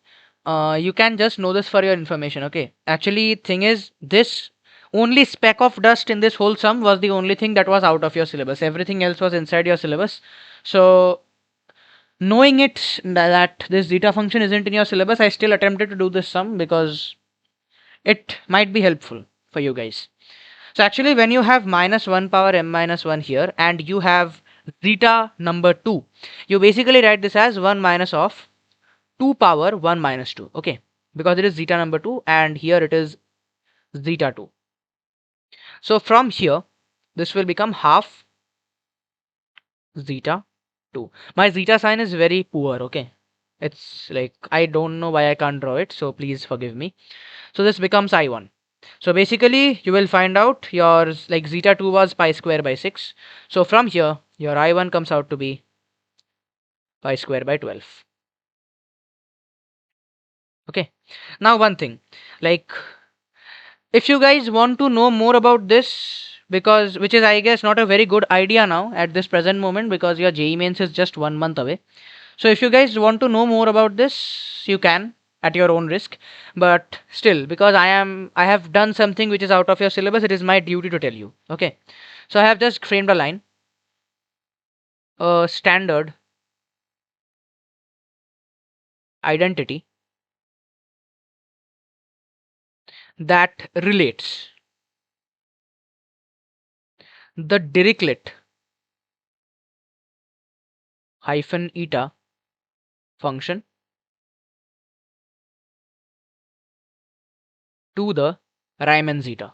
you can just know this for your information. Okay, actually thing is this only speck of dust in this whole sum was the only thing that was out of your syllabus. Everything else was inside your syllabus. So knowing it that this zeta function isn't in your syllabus, I still attempted to do this sum because it might be helpful for you guys. So actually when you have minus 1 power m minus 1 here and you have zeta number 2, you basically write this as 1 minus of 2 power 1 minus 2. Okay, because it is zeta number 2 and here it is zeta 2. So from here this will become half zeta 2. My zeta sign is very poor. Okay, it's like I don't know why I can't draw it, so please forgive me. So this becomes I1. So basically you will find out your like zeta 2 was pi square by 6. So from here your I1 comes out to be pi square by 12. Okay, now one thing, like if you guys want to know more about this, because which is I guess not a very good idea now at this present moment because your JEE mains is just 1 month away. So if you guys want to know more about this, you can at your own risk. But still, because I have done something which is out of your syllabus, it is my duty to tell you. Okay. So I have just framed a line, a standard identity that relates the Dirichlet hyphen eta function to the Riemann zeta.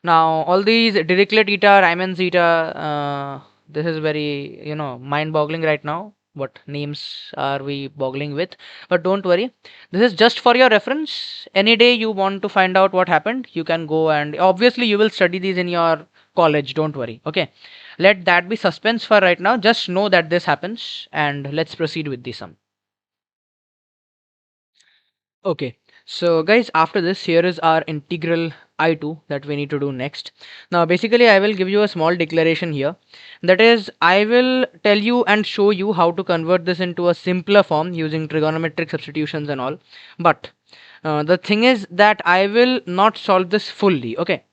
Now, all these Dirichlet eta, Riemann zeta, this is very, mind-boggling right now. What names are we boggling with? But don't worry, this is just for your reference. Any day you want to find out what happened, you can go and obviously you will study these in your college. Don't worry. Okay, let that be suspense for right now. Just know that this happens, and let's proceed with the sum. Okay, so guys, after this, here is our integral I2 that we need to do next. Now, basically, I will give you a small declaration here. That is, I will tell you and show you how to convert this into a simpler form using trigonometric substitutions and all. But the thing is that I will not solve this fully. Okay,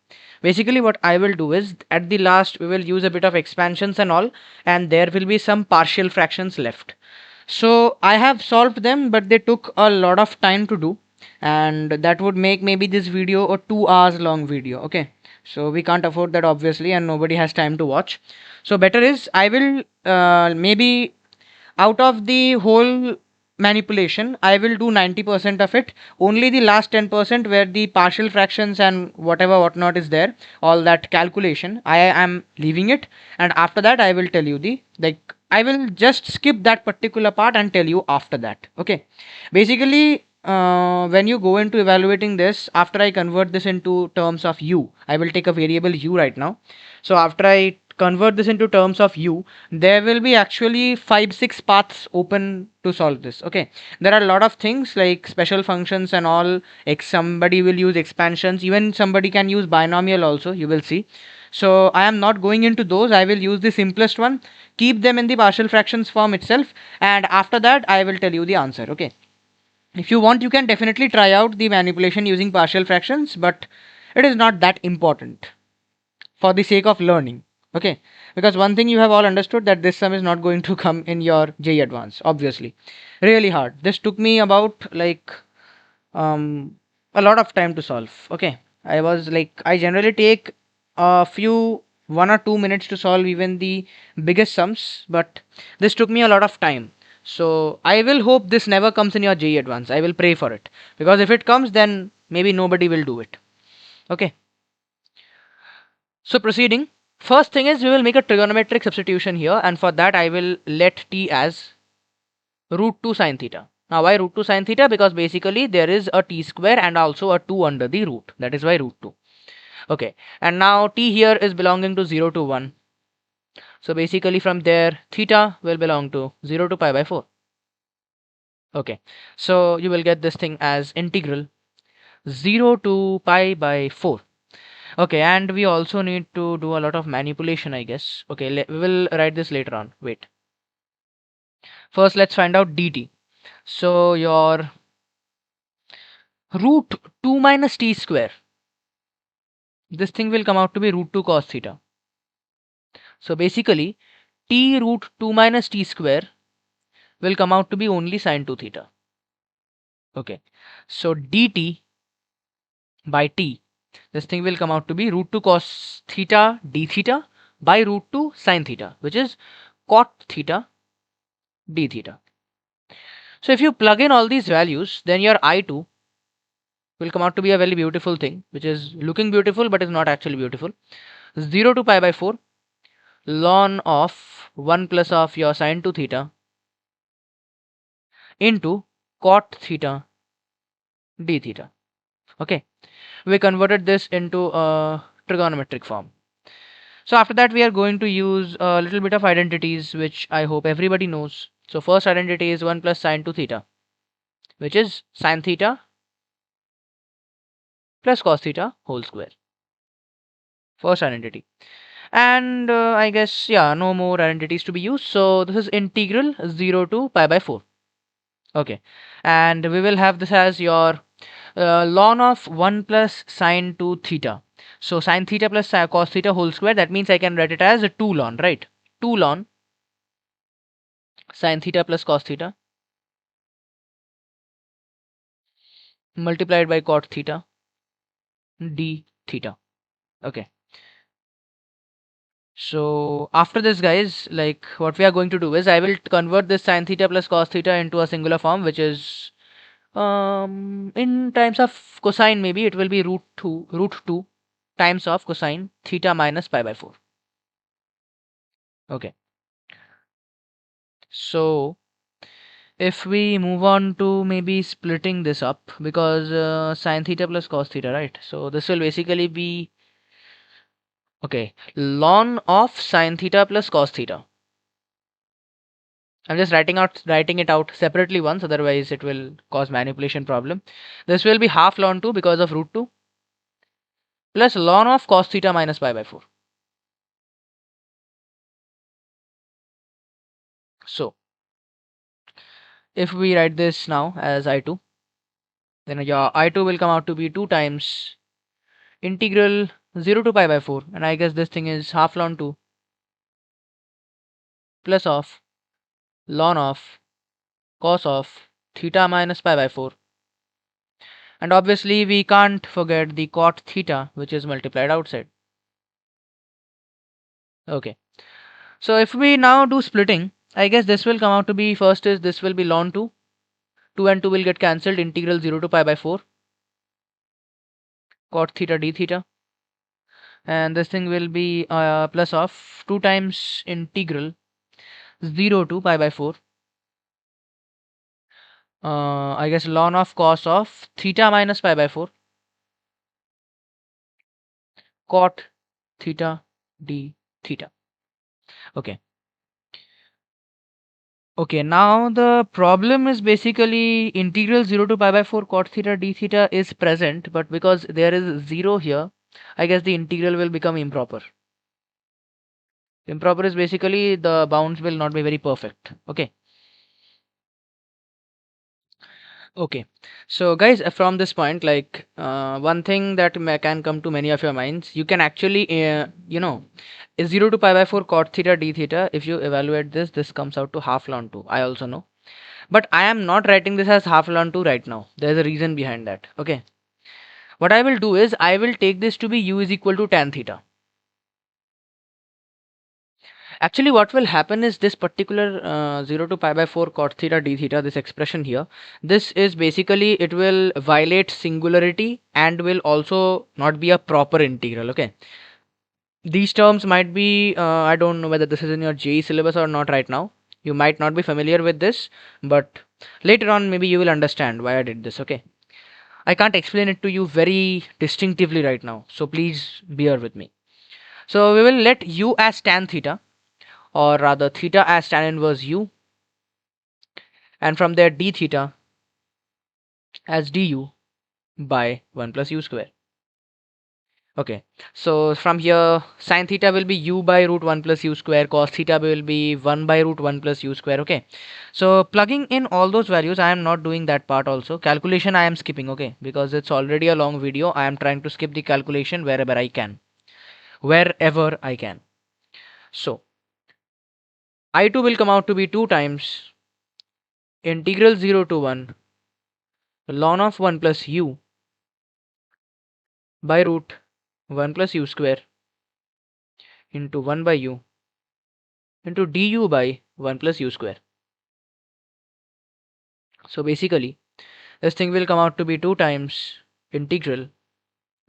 Basically what I will do is at the last we will use a bit of expansions and all, and there will be some partial fractions left. So I have solved them, but they took a lot of time to do, and that would make maybe this video a 2 hours long video. Okay, so we can't afford that obviously, and nobody has time to watch. So better is I will maybe out of the whole manipulation I will do 90% of it. Only the last 10% where the partial fractions and whatever whatnot is there, all that calculation I am leaving it, and after that I will tell you the, like, I will just skip that particular part and tell you after that. Okay, basically when you go into evaluating this, after I convert this into terms of u, I will take a variable u right now. So after I convert this into terms of u, there will be actually 5 6 paths open to solve this. Okay, there are a lot of things like special functions and all. Somebody will use expansions, even somebody can use binomial also, you will see. So I am not going into those. I will use the simplest one, keep them in the partial fractions form itself, and after that I will tell you the answer. Okay, if you want you can definitely try out the manipulation using partial fractions, but it is not that important for the sake of learning. Okay, because one thing you have all understood, that this sum is not going to come in your JEE Advanced, obviously. Really hard. This took me about like a lot of time to solve. Okay, I was like, I generally take a few 1 or 2 minutes to solve even the biggest sums, but this took me a lot of time. So I will hope this never comes in your JEE Advanced. I will pray for it, because if it comes then maybe nobody will do it. Okay, so proceeding, first thing is we will make a trigonometric substitution here, and for that I will let t as root 2 sine theta. Now why root 2 sine theta? Because basically there is a t square and also a 2 under the root. That is why root 2. Okay, and now t here is belonging to 0 to 1. So basically from there theta will belong to 0 to pi by 4. Okay, so you will get this thing as integral 0 to pi by 4. Okay, and we also need to do a lot of manipulation, I guess. Okay, we will write this later on. Wait. First, let's find out dt. So your root 2 minus t square, this thing will come out to be root 2 cos theta. So basically, t root 2 minus t square will come out to be only sine 2 theta. Okay, so dt by t, this thing will come out to be root 2 cos theta d theta by root 2 sine theta, which is cot theta d theta. So if you plug in all these values, then your I2 will come out to be a very beautiful thing, which is looking beautiful but is not actually beautiful. 0 to pi by 4 ln of 1 plus of your sine 2 theta into cot theta d theta. Okay, we converted this into a trigonometric form. So after that we are going to use a little bit of identities which I hope everybody knows. So first identity is 1 plus sine 2 theta, which is sine theta plus cos theta whole square. First identity. And I guess, yeah, no more identities to be used. So this is integral 0 to pi by 4. Okay, and we will have this as your ln of 1 plus sine 2 theta. So sine theta plus cos theta whole square, that means I can write it as a 2 ln, right? 2 ln sine theta plus cos theta multiplied by cot theta d theta. Okay, so after this, guys, like what we are going to do is I will convert this sine theta plus cos theta into a singular form, which is in times of cosine, maybe it will be root 2 times of cosine theta minus pi by 4. Okay, so if we move on to maybe splitting this up, because sine theta plus cos theta, right? So this will basically be, okay, ln of sine theta plus cos theta. I'm just writing it out separately once, otherwise it will cause manipulation problem. This will be half ln 2 because of root 2 plus ln of cos theta minus pi by 4. So if we write this now as I2, then your I2 will come out to be 2 times integral 0 to pi by 4, and I guess this thing is half ln 2 plus of ln of cos of theta minus pi by 4. And obviously we can't forget the cot theta, which is multiplied outside. Okay, so if we now do splitting, I guess this will come out to be, first is this will be ln 2, 2 and 2 will get cancelled, integral 0 to pi by 4 cot theta d theta, and this thing will be plus of 2 times integral 0 to pi by 4, I guess ln of cos of theta minus pi by 4 cot theta d theta. Okay. Okay, now the problem is basically integral 0 to pi by 4 cot theta d theta is present, but because there is 0 here, I guess the integral will become improper. Improper is basically the bounds will not be very perfect. Okay. Okay. So guys, from this point, like one thing that can come to many of your minds, you can actually, is 0 to pi by 4 cot theta d theta. If you evaluate this, this comes out to half ln 2. I also know. But I am not writing this as half ln 2 right now. There's a reason behind that. Okay. What I will do is I will take this to be u is equal to tan theta. Actually, what will happen is this particular 0 to pi by 4 cot theta d theta, this expression here, this is basically, it will violate singularity and will also not be a proper integral. Okay. These terms might be, I don't know whether this is in your JEE syllabus or not right now. You might not be familiar with this, but later on maybe you will understand why I did this. Okay. I can't explain it to you very distinctively right now, so please bear with me. So we will let u as tan theta, or rather theta as tan inverse u, and from there d theta as du by 1 plus u square. Okay, so from here sin theta will be u by root 1 plus u square, cos theta will be 1 by root 1 plus u square. Okay, so plugging in all those values, I am not doing that part also. Calculation I am skipping, okay, because it's already a long video. I am trying to skip the calculation wherever I can. Wherever I can. So I2 will come out to be 2 times integral 0 to 1 ln of 1 plus u by root 1 plus u square into 1 by u into du by 1 plus u square. So basically this thing will come out to be 2 times integral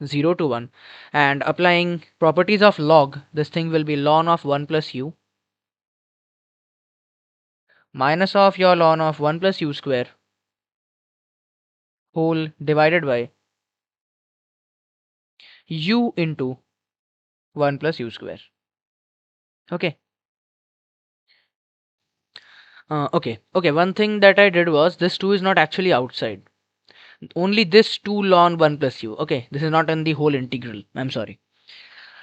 0 to 1, and applying properties of log, this thing will be ln of 1 plus u minus of your ln of 1 plus u square whole divided by u into 1 plus u square. Okay. Okay. One thing that I did was this 2 is not actually outside. Only this 2 ln 1 plus u. Okay, this is not in the whole integral. I'm sorry.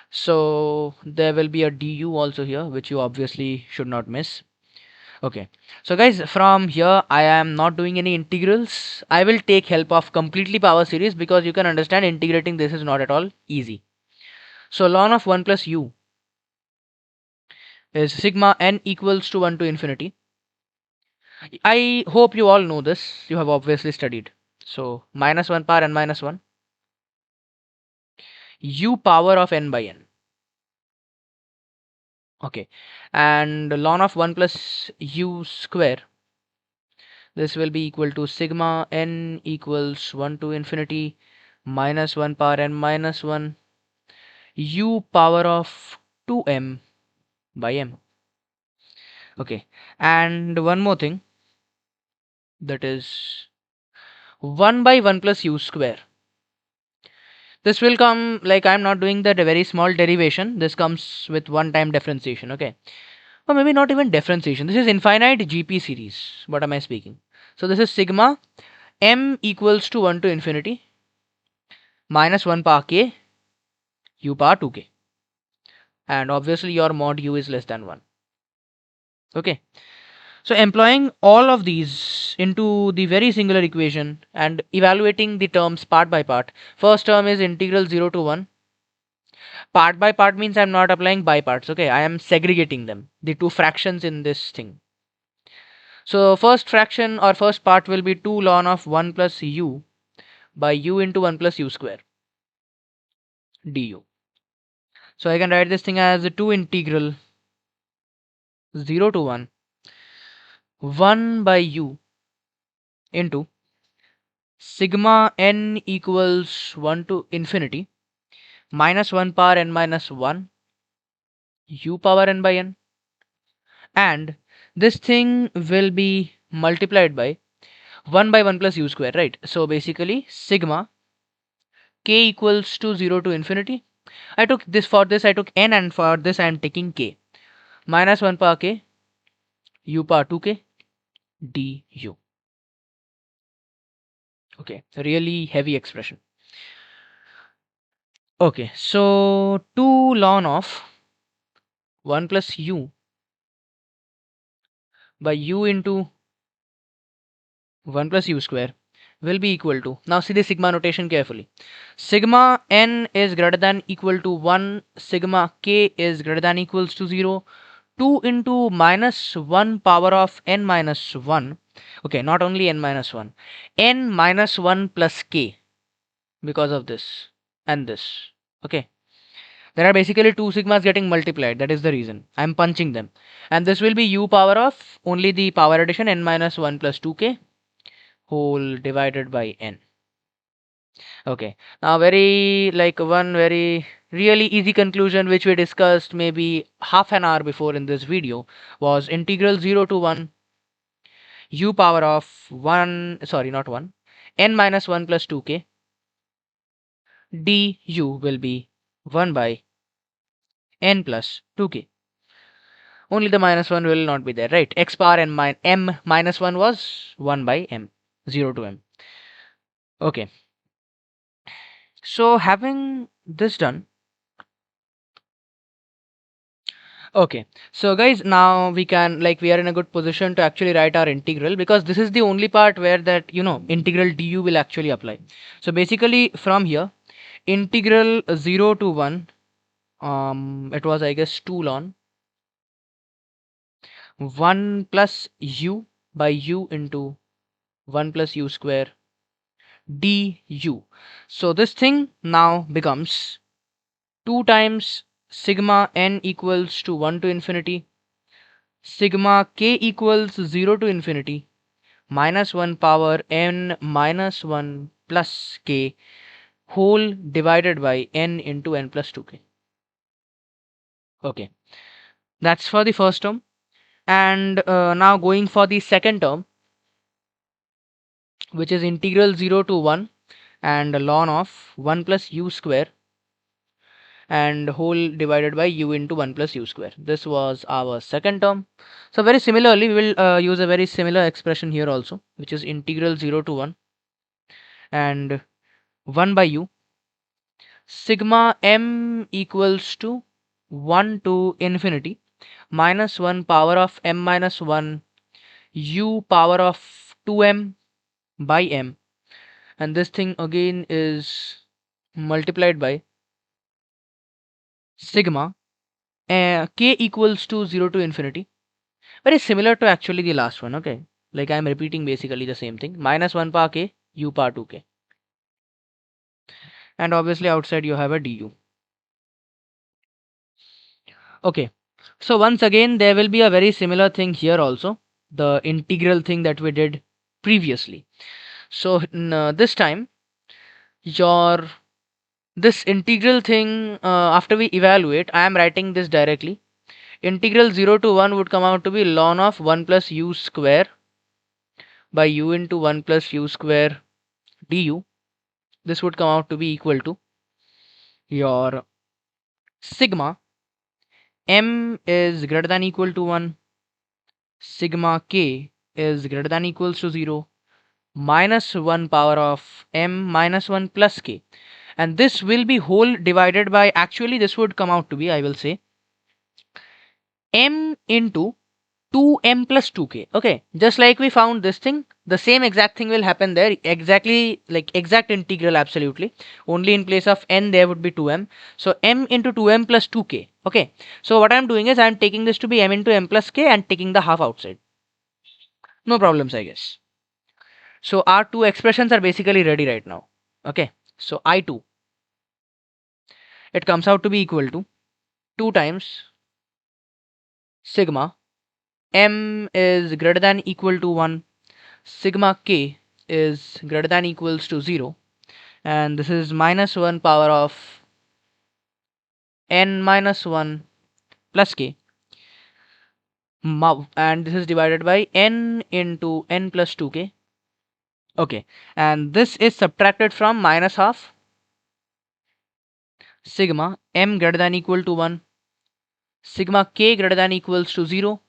So there will be a du also here, which you obviously should not miss. Okay. So guys, from here I am not doing any integrals. I will take help of completely power series, because you can understand integrating this is not at all easy. So ln of 1 plus u is sigma n equals to 1 to infinity. I hope you all know this. You have obviously studied. So minus 1 power n minus 1 u power of n by n. Okay. And ln of 1 plus u square, this will be equal to sigma n equals 1 to infinity minus 1 power n minus 1 u power of 2m by m. Okay. And one more thing, that is 1 by 1 plus u square. This will come, like I'm not doing that very small derivation. This comes with one time differentiation. Okay. Or maybe not even differentiation. This is infinite GP series. What am I speaking? So this is sigma m equals to 1 to infinity minus 1 power k u power 2k. And obviously your mod u is less than 1. Okay. So employing all of these into the very singular equation and evaluating the terms part by part. First term is integral 0 to 1 Part by part means I'm not applying by parts. Okay, I am segregating them, the two fractions in this thing. So first fraction or first part will be 2 ln of 1 plus u by u into 1 plus u square du. So I can write this thing as 2 integral 0 to 1 by u into sigma n equals 1 to infinity minus 1 power n minus 1 u power n by n, and this thing will be multiplied by 1 by 1 plus u square, right? So basically sigma k equals to 0 to infinity. I took this, for this I took n, and for this I am taking k, minus 1 power k u power 2k du. Okay, really heavy expression. Okay, so 2 ln of 1 plus u by u into 1 plus u square will be equal to, now see the sigma notation carefully. Sigma n is greater than equal to 1, sigma k is greater than equals to 0, 2 into minus 1 power of n minus 1. Okay, not only n minus 1, n minus 1 plus k, because of this and this. Okay, there are basically two sigmas getting multiplied. That is the reason I'm punching them. And this will be u power of only the power addition n minus 1 plus 2k whole divided by n. Okay, now very like one very really easy conclusion which we discussed maybe half an hour before in this video was integral 0 to 1 u power of 1, sorry, not 1, n minus 1 plus 2k du will be 1 by n plus 2k. Only the minus 1 will not be there, right? X power m minus 1 was 1 by m, 0 to m. Okay, so having this done, okay, so guys, now we can, like, we are in a good position to actually write our integral, because this is the only part where that, integral du will actually apply. So basically from here, integral 0 to 1, it was I guess 2 ln 1 plus u by u into 1 plus u square du. So this thing now becomes 2 times sigma n equals to 1 to infinity, sigma k equals 0 to infinity, minus 1 power n minus 1 plus k whole divided by n into n plus 2k. Okay, that's for the first term. And now going for the second term, which is integral 0 to 1 and ln of 1 plus u square and whole divided by u into 1 plus u square. This was our second term. So very similarly, we will use a very similar expression here also, which is integral 0 to 1 and 1 by u sigma m equals to 1 to infinity minus 1 power of m minus 1 u power of 2m by m, and this thing again is multiplied by sigma k equals to 0 to infinity, very similar to actually the last one. Okay, like I am repeating basically the same thing, minus 1 power k u power 2k, and obviously outside you have a du. Okay, so once again there will be a very similar thing here also, the integral thing that we did previously. So this time your this integral thing, after we evaluate, I am writing this directly. Integral 0 to 1 would come out to be ln of 1 plus u square by u into 1 plus u square du. This would come out to be equal to your sigma m is greater than equal to 1, sigma k is greater than equals to 0, minus 1 power of m minus 1 plus k, and this will be whole divided by, actually this would come out to be, I will say, m into 2m plus 2k. Okay, just like we found this thing, the same exact thing will happen there. Exactly, like exact integral, absolutely. Only in place of n, there would be 2m. So m into 2m plus 2k. Okay, so what I'm doing is I'm taking this to be m into m plus k and taking the half outside. No problems, I guess. So our two expressions are basically ready right now. Okay, so I2, it comes out to be equal to 2 times sigma m is greater than equal to 1, sigma k is greater than equals to 0, and this is minus 1 power of n minus 1 plus k, and this is divided by n into n plus 2k. Okay, and this is subtracted from minus half sigma m greater than equal to 1, sigma k greater than equals to 0,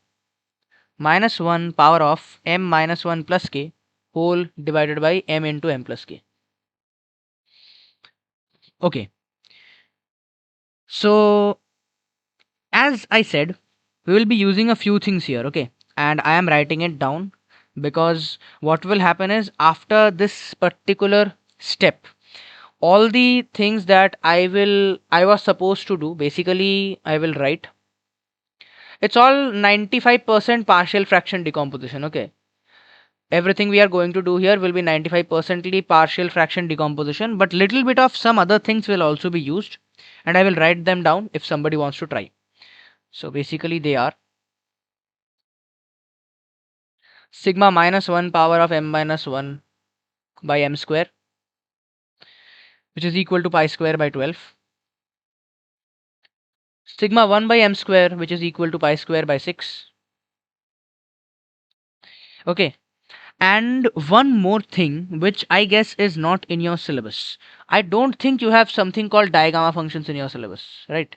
minus 1 power of m minus 1 plus k whole divided by m into m plus k. Okay, so as I said, we will be using a few things here, okay? And I am writing it down because what will happen is after this particular step, all the things that I was supposed to do, basically I will write. It's all 95% partial fraction decomposition, okay? Everything we are going to do here will be 95% partial fraction decomposition, but little bit of some other things will also be used, and I will write them down if somebody wants to try. So basically they are sigma minus 1 power of m minus 1 by m square, which is equal to pi square by 12. Sigma 1 by m square, which is equal to pi square by 6. Okay. And one more thing, which I guess is not in your syllabus. I don't think you have something called digamma functions in your syllabus, right?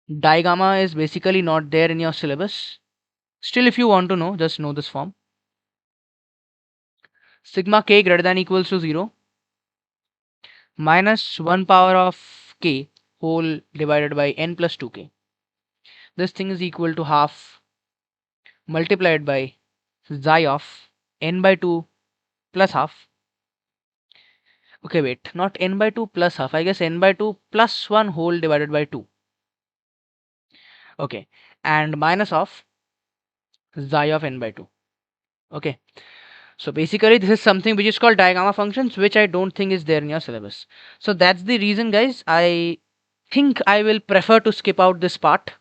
Digamma is basically not there in your syllabus. Still, if you want to know, just know this form. Sigma k greater than equals to 0 minus 1 power of k whole divided by n plus 2k. This thing is equal to half multiplied by xi of n by 2 plus half. Okay, wait, not n by 2 plus half. I guess n by 2 plus 1 whole divided by 2. Okay, and minus of xi of n by 2. Okay, so basically this is something which is called digamma functions, which I don't think is there in your syllabus. So that's the reason, guys, I think I will prefer to skip out this part,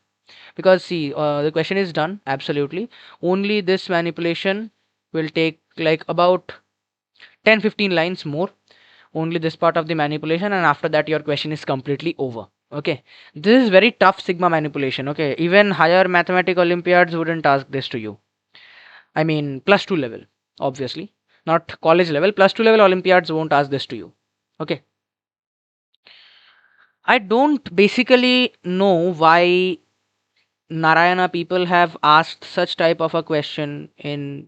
because see, the question is done, absolutely. Only this manipulation will take like about 10-15 lines more, only this part of the manipulation, and after that your question is completely over. Okay, this is very tough sigma manipulation. Okay, even higher mathematical olympiads wouldn't ask this to you. I mean plus 2 level, obviously, not college level. Plus 2 level olympiads won't ask this to you. Okay, I don't basically know why Narayana people have asked such type of a question in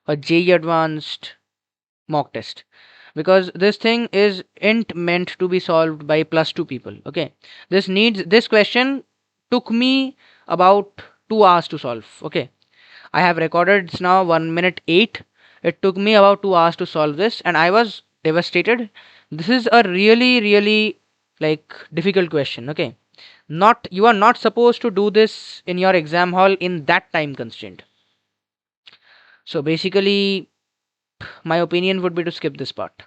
a JEE Advanced mock test, because this thing is int meant to be solved by plus 2 people. Okay, this question took me about 2 hours to solve. Okay, I have recorded, it's now 1 minute 8. It took me about 2 hours to solve this, and I was devastated. This is a really like difficult question. Okay, not, you are not supposed to do this in your exam hall in that time constraint. So basically my opinion would be to skip this part.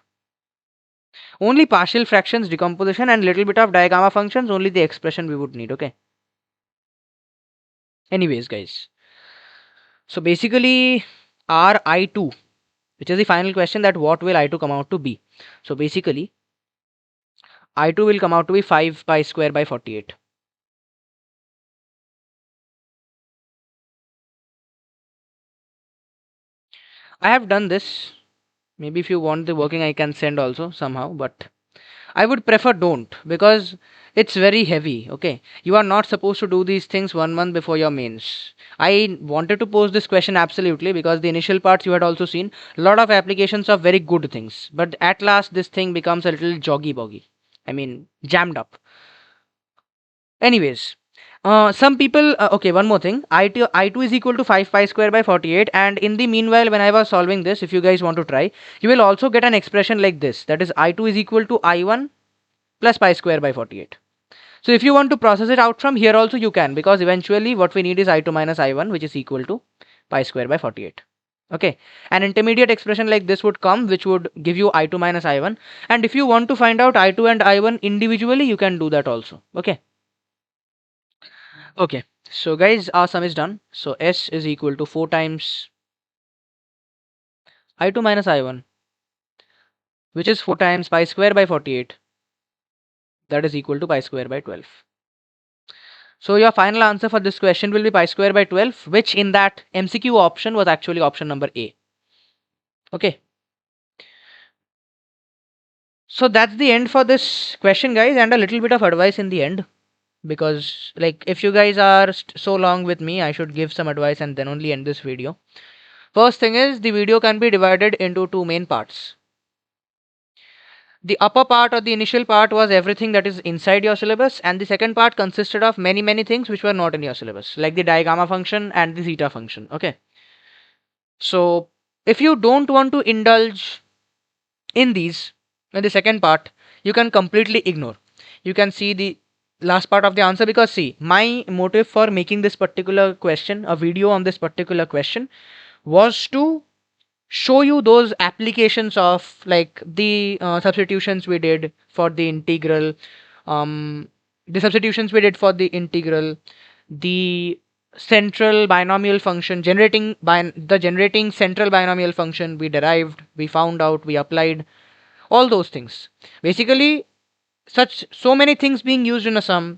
Only partial fractions decomposition and little bit of digamma functions, only the expression we would need. Okay, anyways, guys, so basically our I2, which is the final question, that what will I2 come out to be. So basically I2 will come out to be 5 pi square by 48. I have done this. Maybe if you want the working I can send also somehow, but I would prefer don't, because it's very heavy. Okay, you are not supposed to do these things 1 month before your mains. I wanted to pose this question absolutely because the initial parts you had also seen a lot of applications of very good things, but at last this thing becomes a little joggy boggy. I mean jammed up. Anyways, Some people, okay, one more thing. I2 is equal to 5 pi square by 48. And in the meanwhile, when I was solving this, if you guys want to try, you will also get an expression like this. That is I2 is equal to I1 plus pi square by 48. So if you want to process it out from here also you can, because eventually what we need is I2 minus I1, which is equal to pi square by 48. Okay. An intermediate expression like this would come, which would give you I2 minus I1. And if you want to find out I2 and I1 individually, you can do that also. Okay. Okay, so guys, our sum is done. So S is equal to 4 times I2 minus I1, which is 4 times pi square by 48. That is equal to pi square by 12. So your final answer for this question will be pi square by 12, which in that MCQ option was actually option number A. Okay. So that's the end for this question, guys, and a little bit of advice in the end. Because like if you guys are so long with me, I should give some advice and then only end this video. First thing is, the video can be divided into two main parts. The upper part or the initial part was everything that is inside your syllabus, and the second part consisted of many things which were not in your syllabus, like the digamma function and the zeta function. Okay. So if you don't want to indulge in these in the second part, you can completely ignore. You can see the last part of the answer, because see, my motive for making this particular question, a video on this particular question, was to show you those applications of like the substitutions we did for the integral, um, the substitutions we did for the integral, the central binomial function generating by the generating central binomial function we derived, we found out, we applied, all those things. Basically, such so many things being used in a sum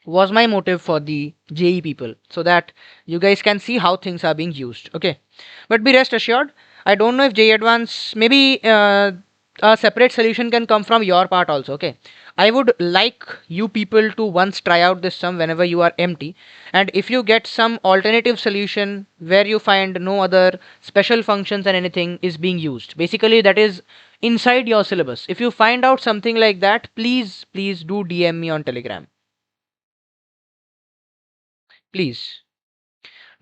was my motive for the JE people, so that you guys can see how things are being used. Okay, but be rest assured, I don't know if JE Advance, maybe a separate solution can come from your part also. Okay, I would like you people to once try out this sum whenever you are empty, and if you get some alternative solution where you find no other special functions and anything is being used, basically that is inside your syllabus, if you find out something like that, please do DM me on Telegram. Please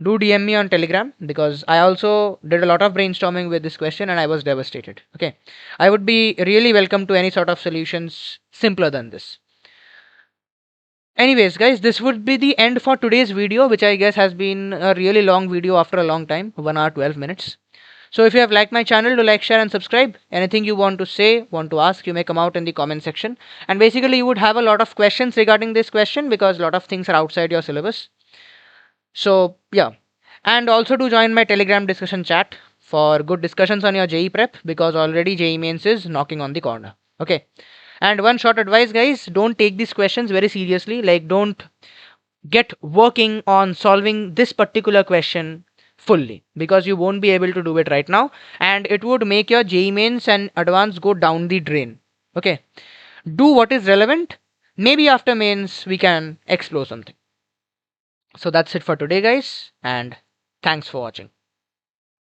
do DM me on Telegram, because I also did a lot of brainstorming with this question and I was devastated. Okay. I would be really welcome to any sort of solutions simpler than this. Anyways, guys, this would be the end for today's video, which I guess has been a really long video after a long time, 1 hour 12 minutes. So if you have liked my channel, do like, share and subscribe. Anything you want to say, want to ask, you may come out in the comment section. And basically you would have a lot of questions regarding this question, because a lot of things are outside your syllabus. So yeah, and also to join my Telegram discussion chat for good discussions on your JE prep, because already JE mains is knocking on the corner. Okay. And one short advice, guys, don't take these questions very seriously. Like, don't get working on solving this particular question fully, because you won't be able to do it right now, and it would make your JE mains and advanced go down the drain. Okay. Do what is relevant. Maybe after mains we can explore something. So that's it for today, guys, and thanks for watching.